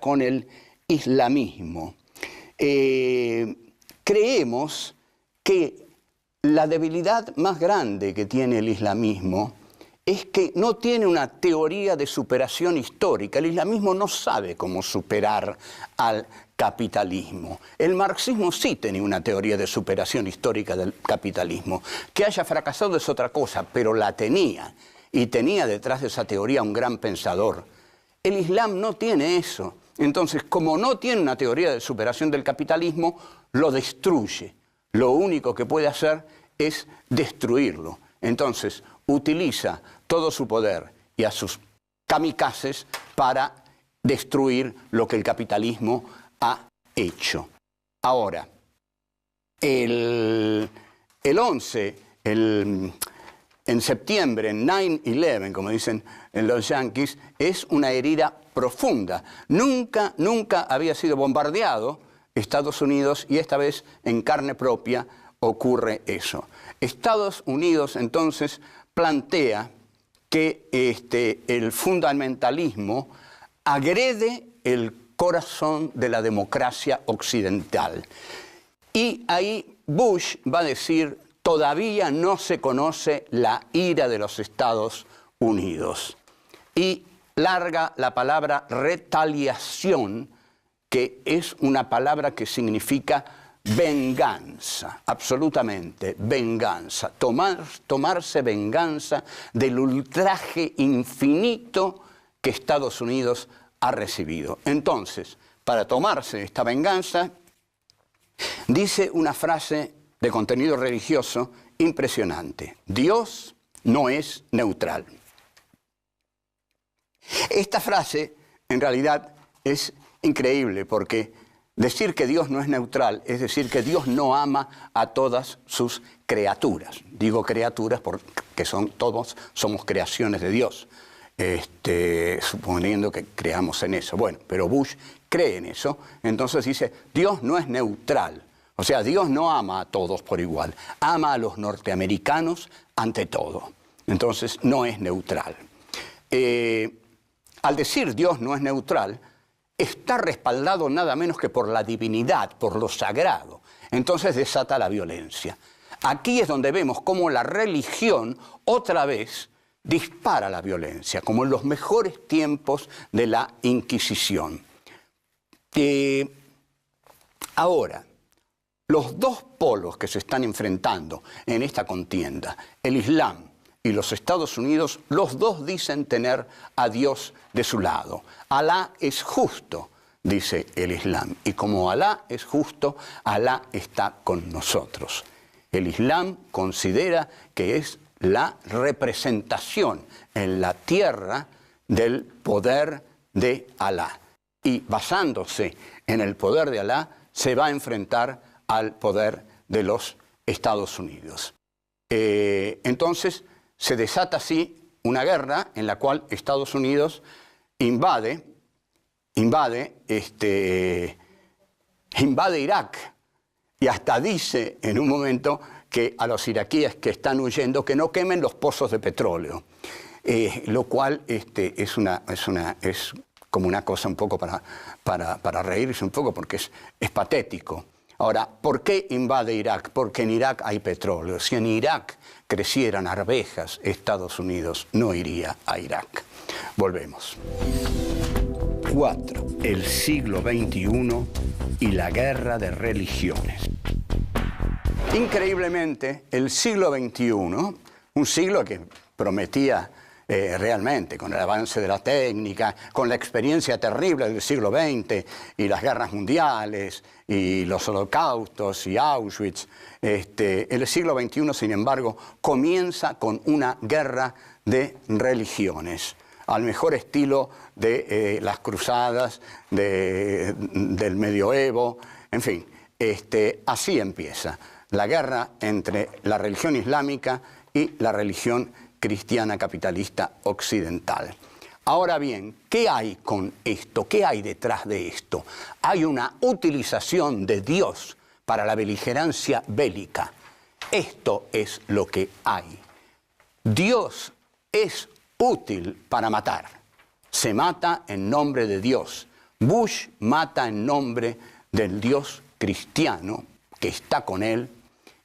con el islamismo? Creemos que la debilidad más grande que tiene el islamismo es que no tiene una teoría de superación histórica. El islamismo no sabe cómo superar al capitalismo. El marxismo sí tenía una teoría de superación histórica del capitalismo. Que haya fracasado es otra cosa, pero la tenía. Y tenía detrás de esa teoría un gran pensador. El Islam no tiene eso. Entonces, como no tiene una teoría de superación del capitalismo, lo destruye. Lo único que puede hacer es destruirlo. Entonces, utiliza todo su poder y a sus kamikazes para destruir lo que el capitalismo ha hecho. Ahora, el 11, en septiembre, 9/11, como dicen los yanquis, es una herida profunda. Nunca había sido bombardeado Estados Unidos y esta vez en carne propia ocurre eso. Estados Unidos entonces plantea que el fundamentalismo agrede el corazón de la democracia occidental. Y ahí Bush va a decir, todavía no se conoce la ira de los Estados Unidos. Y larga la palabra retaliación, que es una palabra que significa venganza, absolutamente, venganza. Tomarse venganza del ultraje infinito que Estados Unidos ha recibido. Entonces, para tomarse esta venganza, dice una frase de contenido religioso impresionante. Dios no es neutral. Esta frase, en realidad, es increíble porque decir que Dios no es neutral es decir que Dios no ama a todas sus criaturas. Digo criaturas porque todos somos creaciones de Dios, suponiendo que creamos en eso. Bueno, pero Bush cree en eso, entonces dice, Dios no es neutral. O sea, Dios no ama a todos por igual. Ama a los norteamericanos ante todo. Entonces, no es neutral. Al decir Dios no es neutral, está respaldado nada menos que por la divinidad, por lo sagrado. Entonces desata la violencia. Aquí es donde vemos cómo la religión otra vez dispara la violencia, como en los mejores tiempos de la Inquisición. Ahora, los dos polos que se están enfrentando en esta contienda, el Islam y los Estados Unidos, los dos dicen tener a Dios de su lado. Alá es justo, dice el Islam. Y como Alá es justo, Alá está con nosotros. El Islam considera que es la representación en la tierra del poder de Alá. Y basándose en el poder de Alá, se va a enfrentar al poder de los Estados Unidos. Entonces, se desata así una guerra en la cual Estados Unidos invade Irak y hasta dice en un momento que a los iraquíes que están huyendo que no quemen los pozos de petróleo, lo cual es como una cosa un poco para reírse un poco porque es patético. Ahora, ¿por qué invade Irak? Porque en Irak hay petróleo. Si en Irak crecieran arvejas, Estados Unidos no iría a Irak. Volvemos. 4. El siglo XXI y la guerra de religiones. Increíblemente, el siglo XXI, un siglo que prometía realmente, con el avance de la técnica, con la experiencia terrible del siglo XX y las guerras mundiales y los holocaustos y Auschwitz, el siglo XXI, sin embargo, comienza con una guerra de religiones, al mejor estilo de las cruzadas, del medioevo, en fin, así empieza la guerra entre la religión islámica y la religión cristiana capitalista occidental. Ahora bien, ¿qué hay con esto? ¿Qué hay detrás de esto? Hay una utilización de Dios para la beligerancia bélica. Esto es lo que hay. Dios es útil para matar. Se mata en nombre de Dios. Bush mata en nombre del Dios cristiano que está con él,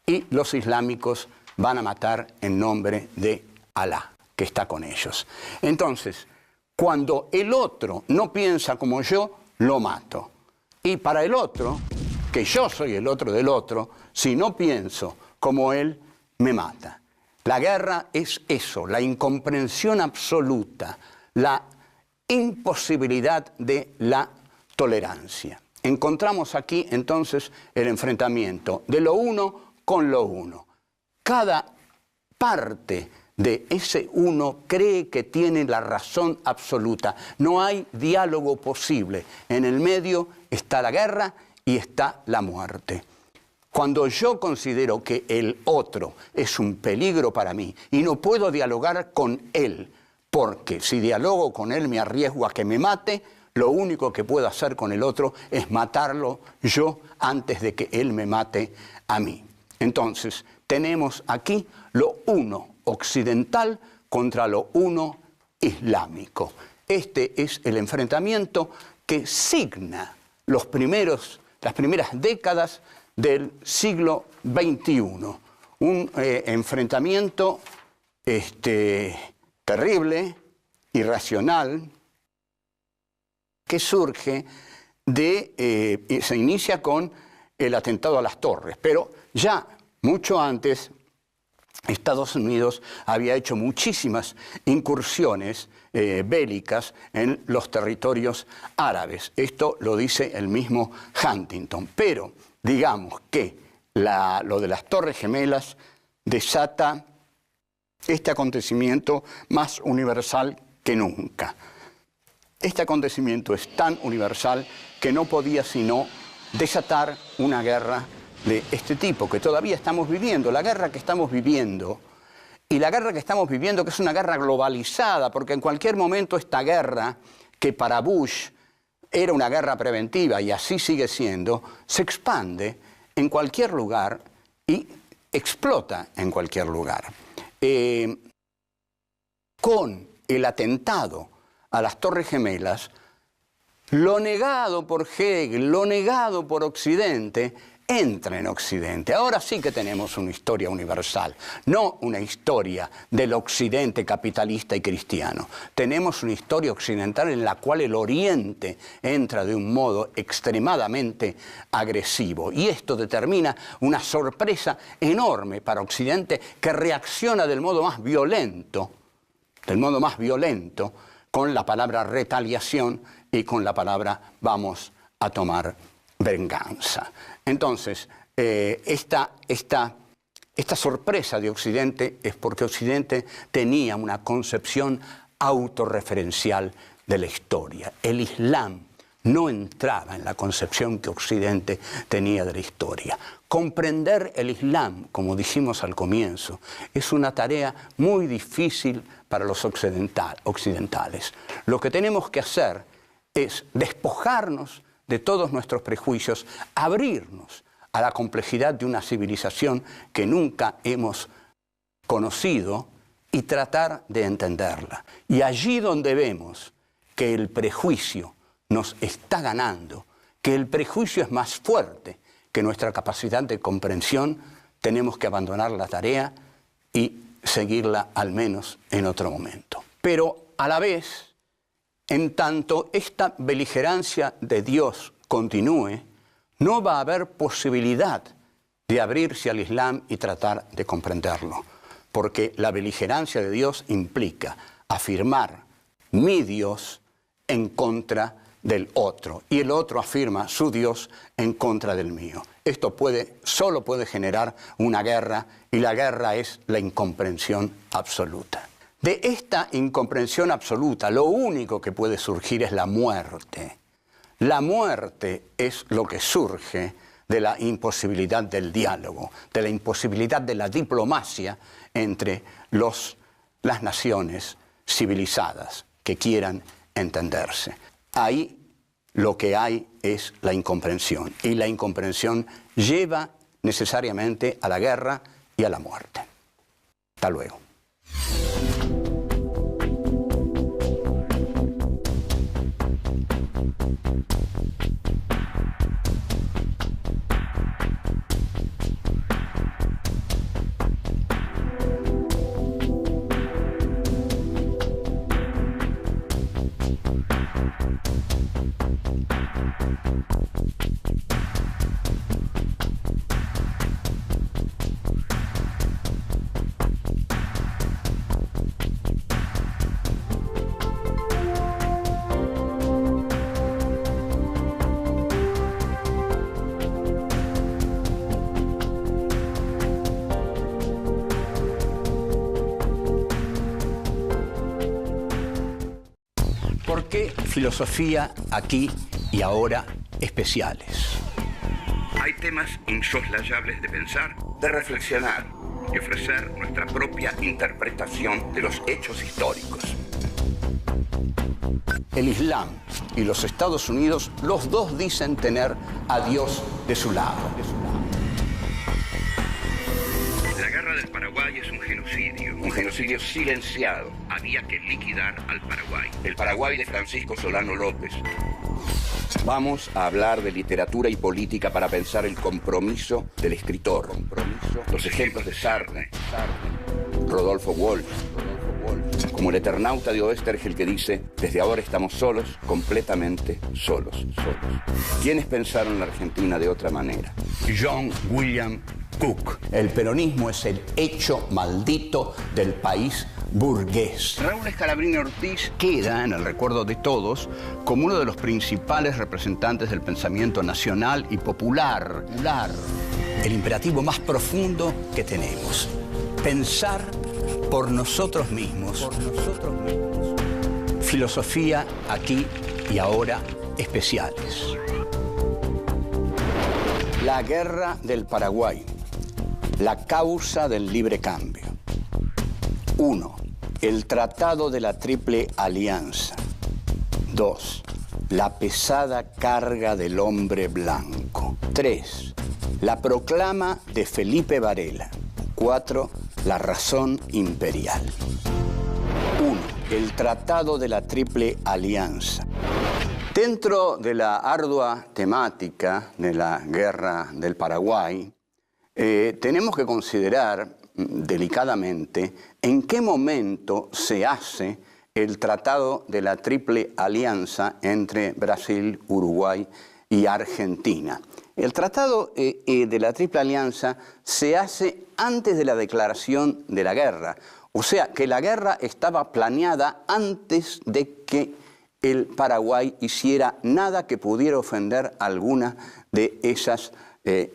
y los islámicos van a matar en nombre de Alá, que está con ellos. Entonces, cuando el otro no piensa como yo, lo mato. Y para el otro, que yo soy el otro del otro, si no pienso como él, me mata. La guerra es eso, la incomprensión absoluta, la imposibilidad de la tolerancia. Encontramos aquí entonces el enfrentamiento de lo uno con lo uno. Cada parte de ese uno cree que tiene la razón absoluta. No hay diálogo posible. En el medio está la guerra y está la muerte. Cuando yo considero que el otro es un peligro para mí y no puedo dialogar con él, porque si dialogo con él me arriesgo a que me mate, lo único que puedo hacer con el otro es matarlo yo antes de que él me mate a mí. Entonces, tenemos aquí lo uno occidental contra lo uno islámico. Este es el enfrentamiento que signa las primeras décadas del siglo XXI. Un enfrentamiento terrible, irracional, que surge se inicia con el atentado a las Torres, pero ya mucho antes Estados Unidos había hecho muchísimas incursiones bélicas en los territorios árabes. Esto lo dice el mismo Huntington. Pero digamos que lo de las Torres Gemelas desata este acontecimiento más universal que nunca. Este acontecimiento es tan universal que no podía sino desatar una guerra de este tipo que todavía estamos viviendo, la guerra que estamos viviendo. Y la guerra que estamos viviendo, que es una guerra globalizada, porque en cualquier momento esta guerra, que para Bush era una guerra preventiva y así sigue siendo, se expande en cualquier lugar y explota en cualquier lugar. Con el atentado a las Torres Gemelas, lo negado por Hegel, lo negado por Occidente, entra en Occidente. Ahora sí que tenemos una historia universal, no una historia del Occidente capitalista y cristiano. Tenemos una historia occidental en la cual el Oriente entra de un modo extremadamente agresivo. Y esto determina una sorpresa enorme para Occidente, que reacciona del modo más violento, con la palabra retaliación y con la palabra vamos a tomar venganza. Entonces, esta sorpresa de Occidente es porque Occidente tenía una concepción autorreferencial de la historia. El Islam no entraba en la concepción que Occidente tenía de la historia. Comprender el Islam, como dijimos al comienzo, es una tarea muy difícil para los occidentales. Lo que tenemos que hacer es despojarnos de todos nuestros prejuicios, abrirnos a la complejidad de una civilización que nunca hemos conocido y tratar de entenderla. Y allí donde vemos que el prejuicio nos está ganando, que el prejuicio es más fuerte que nuestra capacidad de comprensión, tenemos que abandonar la tarea y seguirla al menos en otro momento. Pero a la vez, en tanto esta beligerancia de Dios continúe, no va a haber posibilidad de abrirse al Islam y tratar de comprenderlo, porque la beligerancia de Dios implica afirmar mi Dios en contra del otro, y el otro afirma su Dios en contra del mío. Esto solo puede generar una guerra, y la guerra es la incomprensión absoluta. De esta incomprensión absoluta, lo único que puede surgir es la muerte. La muerte es lo que surge de la imposibilidad del diálogo, de la imposibilidad de la diplomacia entre las naciones civilizadas, que quieran entenderse. Ahí lo que hay es la incomprensión, y la incomprensión lleva necesariamente a la guerra y a la muerte. Hasta luego. ¿Por qué filosofía aquí y ahora especiales? Hay temas insoslayables de pensar, de reflexionar y ofrecer nuestra propia interpretación de los hechos históricos. El Islam y los Estados Unidos, los dos dicen tener a Dios de su lado. La guerra del Paraguay es un genocidio silenciado. Había que liquidar al Paraguay. El Paraguay de Francisco Solano López. Vamos a hablar de literatura y política para pensar el compromiso del escritor. Los ejemplos de Sartre, Rodolfo Walsh, como el Eternauta de Oestergel que dice: desde ahora estamos solos, completamente solos. ¿Quiénes pensaron la Argentina de otra manera? John William Cook. El peronismo es el hecho maldito del país burgués. Raúl Scalabrini Ortiz queda en el recuerdo de todos como uno de los principales representantes del pensamiento nacional y popular. El imperativo más profundo que tenemos: pensar por nosotros mismos. Filosofía aquí y ahora especiales. La guerra del Paraguay. La causa del libre cambio. 1. El Tratado de la Triple Alianza. 2. La pesada carga del hombre blanco. 3. La proclama de Felipe Varela. 4. La razón imperial. 1. El Tratado de la Triple Alianza. Dentro de la ardua temática de la guerra del Paraguay, tenemos que considerar delicadamente en qué momento se hace el Tratado de la Triple Alianza entre Brasil, Uruguay y Argentina. El Tratado de la Triple Alianza se hace antes de la declaración de la guerra, o sea que la guerra estaba planeada antes de que el Paraguay hiciera nada que pudiera ofender a alguna de esas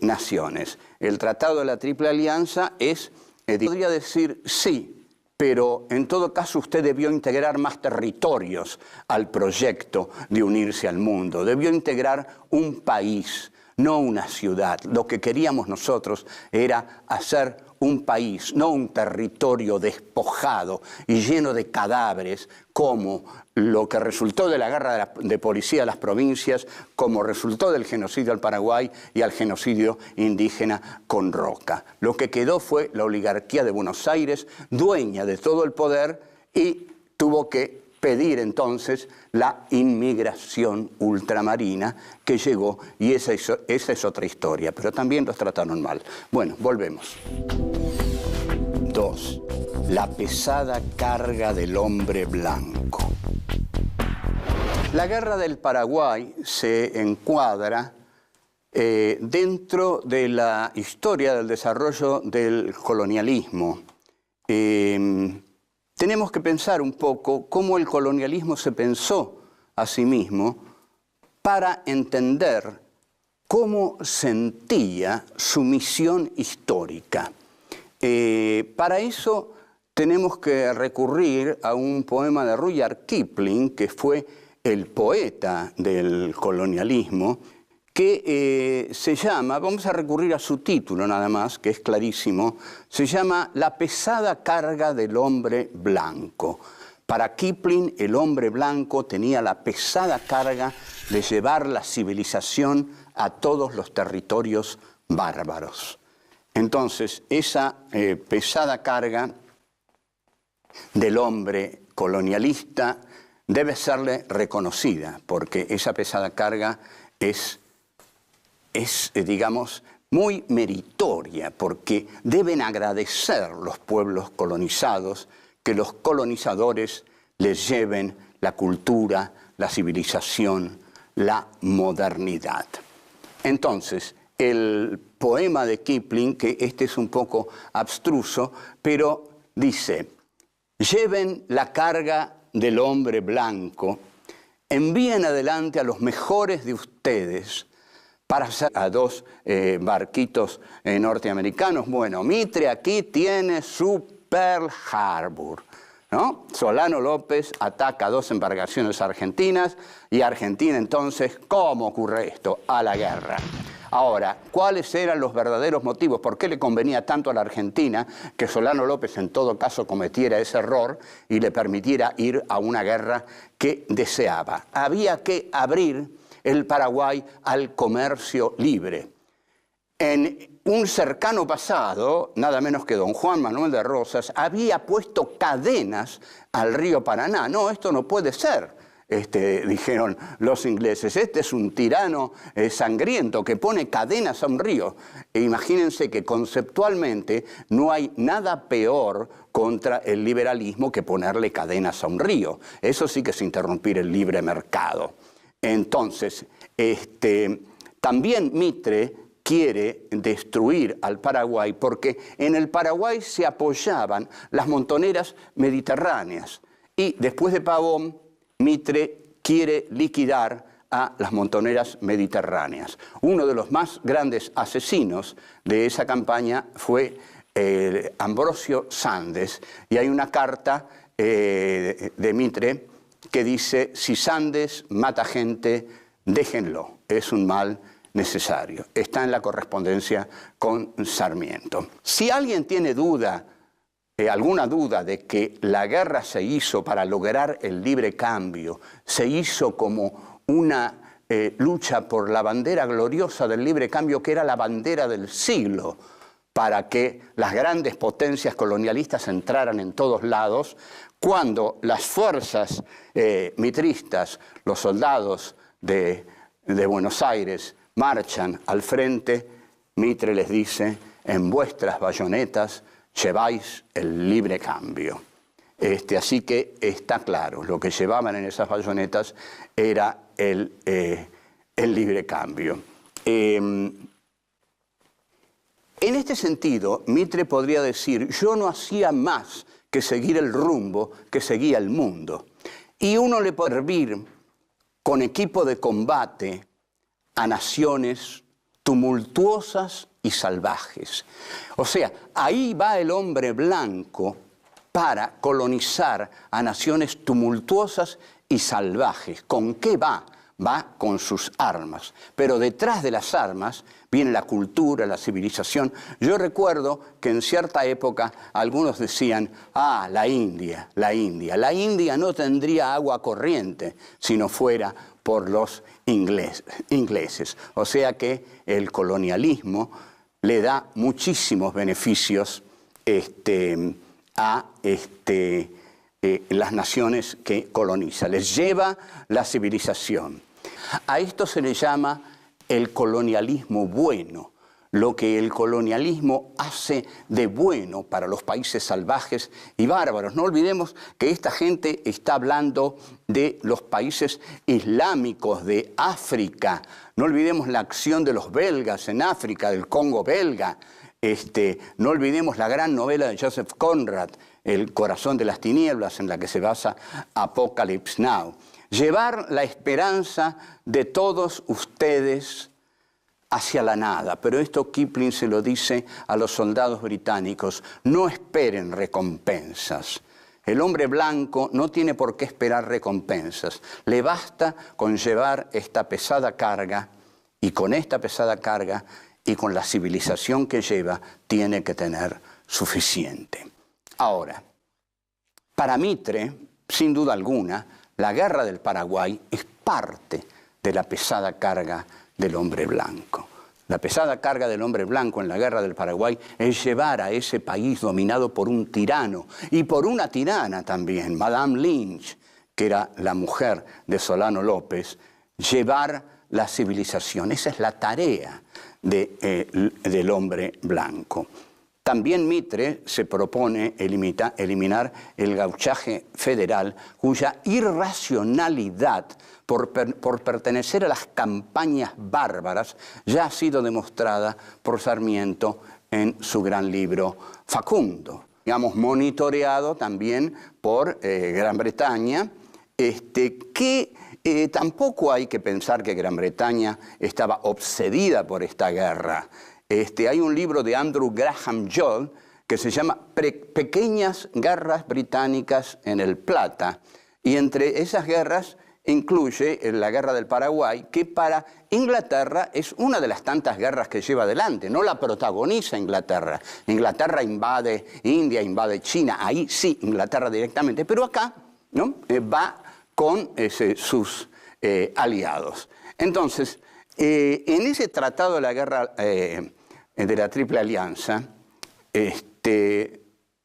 naciones. El Tratado de la Triple Alianza es, podría decir sí, pero en todo caso usted debió integrar más territorios al proyecto de unirse al mundo, debió integrar un país, no una ciudad. Lo que queríamos nosotros era hacer un país, no un territorio despojado y lleno de cadáveres, como lo que resultó de la guerra de policía de las provincias, como resultó del genocidio al Paraguay y al genocidio indígena con Roca. Lo que quedó fue la oligarquía de Buenos Aires, dueña de todo el poder, y tuvo que pedir entonces la inmigración ultramarina que llegó, y esa es otra historia, pero también los trataron mal. Bueno, volvemos. 2. La pesada carga del hombre blanco. La guerra del Paraguay se encuadra dentro de la historia del desarrollo del colonialismo. Tenemos que pensar un poco cómo el colonialismo se pensó a sí mismo para entender cómo sentía su misión histórica. Para eso tenemos que recurrir a un poema de Rudyard Kipling, que fue el poeta del colonialismo, que se llama, vamos a recurrir a su título nada más, que es clarísimo, se llama La pesada carga del hombre blanco. Para Kipling, el hombre blanco tenía la pesada carga de llevar la civilización a todos los territorios bárbaros. Entonces, esa pesada carga del hombre colonialista debe serle reconocida, porque esa pesada carga es digamos, muy meritoria, porque deben agradecer los pueblos colonizados que los colonizadores les lleven la cultura, la civilización, la modernidad. Entonces, el poema de Kipling, que este es un poco abstruso, pero dice: lleven la carga del hombre blanco, envíen adelante a los mejores de ustedes para hacer a dos barquitos norteamericanos. Bueno, Mitre aquí tiene su Pearl Harbor, ¿no? Solano López ataca a dos embarcaciones argentinas y Argentina entonces, ¿cómo ocurre esto? A la guerra. Ahora, ¿cuáles eran los verdaderos motivos? ¿Por qué le convenía tanto a la Argentina que Solano López en todo caso cometiera ese error y le permitiera ir a una guerra que deseaba? Había que abrir el Paraguay al comercio libre. En un cercano pasado, nada menos que don Juan Manuel de Rosas había puesto cadenas al río Paraná. No, esto no puede ser, dijeron los ingleses. Este es un tirano sangriento que pone cadenas a un río. E imagínense que conceptualmente no hay nada peor contra el liberalismo que ponerle cadenas a un río. Eso sí que es interrumpir el libre mercado. Entonces, también Mitre quiere destruir al Paraguay porque en el Paraguay se apoyaban las montoneras mediterráneas y después de Pavón, Mitre quiere liquidar a las montoneras mediterráneas. Uno de los más grandes asesinos de esa campaña fue Ambrosio Sandes, y hay una carta de Mitre que dice: si Sandes mata gente, déjenlo, es un mal necesario. Está en la correspondencia con Sarmiento. Si alguien tiene duda, alguna duda de que la guerra se hizo para lograr el libre cambio, se hizo como una lucha por la bandera gloriosa del libre cambio, que era la bandera del siglo, para que las grandes potencias colonialistas entraran en todos lados, cuando las fuerzas mitristas, los soldados de Buenos Aires, marchan al frente, Mitre les dice: en vuestras bayonetas lleváis el libre cambio. Así que está claro, lo que llevaban en esas bayonetas era el libre cambio. En este sentido, Mitre podría decir: yo no hacía más que seguir el rumbo que seguía el mundo. Y uno le puede servir con equipo de combate a naciones tumultuosas y salvajes. O sea, ahí va el hombre blanco para colonizar a naciones tumultuosas y salvajes. ¿Con qué va? Va con sus armas. Pero detrás de las armas viene la cultura, la civilización. Yo recuerdo que en cierta época algunos decían: ah, la India, la India. La India no tendría agua corriente si no fuera por los ingleses. O sea que el colonialismo le da muchísimos beneficios a las naciones que coloniza. Les lleva la civilización. A esto se le llama el colonialismo bueno, lo que el colonialismo hace de bueno para los países salvajes y bárbaros. No olvidemos que esta gente está hablando de los países islámicos de África. No olvidemos la acción de los belgas en África, del Congo belga. No olvidemos la gran novela de Joseph Conrad, El corazón de las tinieblas, en la que se basa Apocalypse Now. Llevar la esperanza de todos ustedes hacia la nada. Pero esto Kipling se lo dice a los soldados británicos: no esperen recompensas. El hombre blanco no tiene por qué esperar recompensas. Le basta con llevar esta pesada carga, y con esta pesada carga y con la civilización que lleva, tiene que tener suficiente. Ahora, para Mitre, sin duda alguna, la guerra del Paraguay es parte de la pesada carga del hombre blanco. La pesada carga del hombre blanco en la guerra del Paraguay es llevar a ese país dominado por un tirano y por una tirana también, Madame Lynch, que era la mujer de Solano López, llevar la civilización. Esa es la tarea del hombre blanco. También Mitre se propone eliminar el gauchaje federal, cuya irracionalidad por pertenecer a las campañas bárbaras ya ha sido demostrada por Sarmiento en su gran libro Facundo. Digamos, monitoreado también por Gran Bretaña, que tampoco hay que pensar que Gran Bretaña estaba obsedida por esta guerra. Hay un libro de Andrew Graham Joll que se llama Pequeñas guerras británicas en el Plata, y entre esas guerras incluye la guerra del Paraguay, que para Inglaterra es una de las tantas guerras que lleva adelante, no la protagoniza Inglaterra. Inglaterra invade India, invade China, ahí sí, Inglaterra directamente, pero acá, ¿no?, va con sus aliados. Entonces, en ese tratado de la guerra de la Triple Alianza,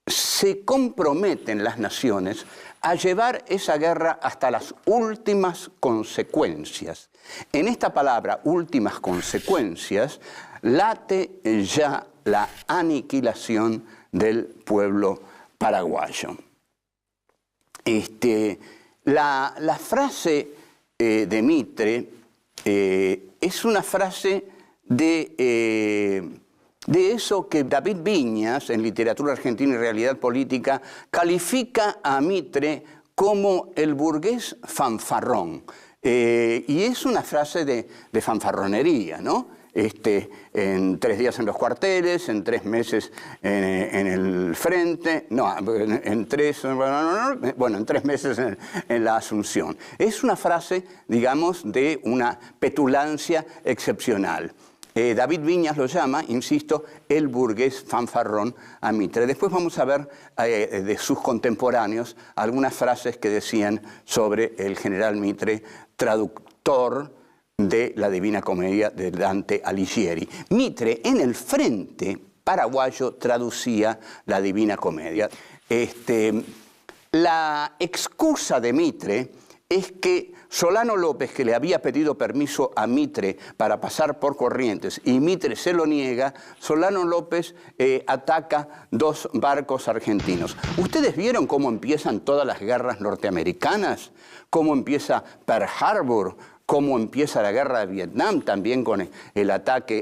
se comprometen las naciones a llevar esa guerra hasta las últimas consecuencias. En esta palabra, últimas consecuencias, late ya la aniquilación del pueblo paraguayo. La frase de Mitre es una frase de eso que David Viñas, en Literatura Argentina y Realidad Política, califica a Mitre como el burgués fanfarrón. Y es una frase de fanfarronería, ¿no? En 3 días en los cuarteles, en 3 meses en el frente, en 3 meses en la Asunción. Es una frase, digamos, de una petulancia excepcional. David Viñas lo llama, insisto, el burgués fanfarrón a Mitre. Después vamos a ver de sus contemporáneos algunas frases que decían sobre el general Mitre, traductor de la Divina Comedia de Dante Alighieri. Mitre en el frente paraguayo traducía la Divina Comedia. La excusa de Mitre es que Solano López, que le había pedido permiso a Mitre para pasar por Corrientes, y Mitre se lo niega, Solano López ataca 2 barcos argentinos. ¿Ustedes vieron cómo empiezan todas las guerras norteamericanas? ¿Cómo empieza Pearl Harbor? ¿Cómo empieza la guerra de Vietnam? También con el ataque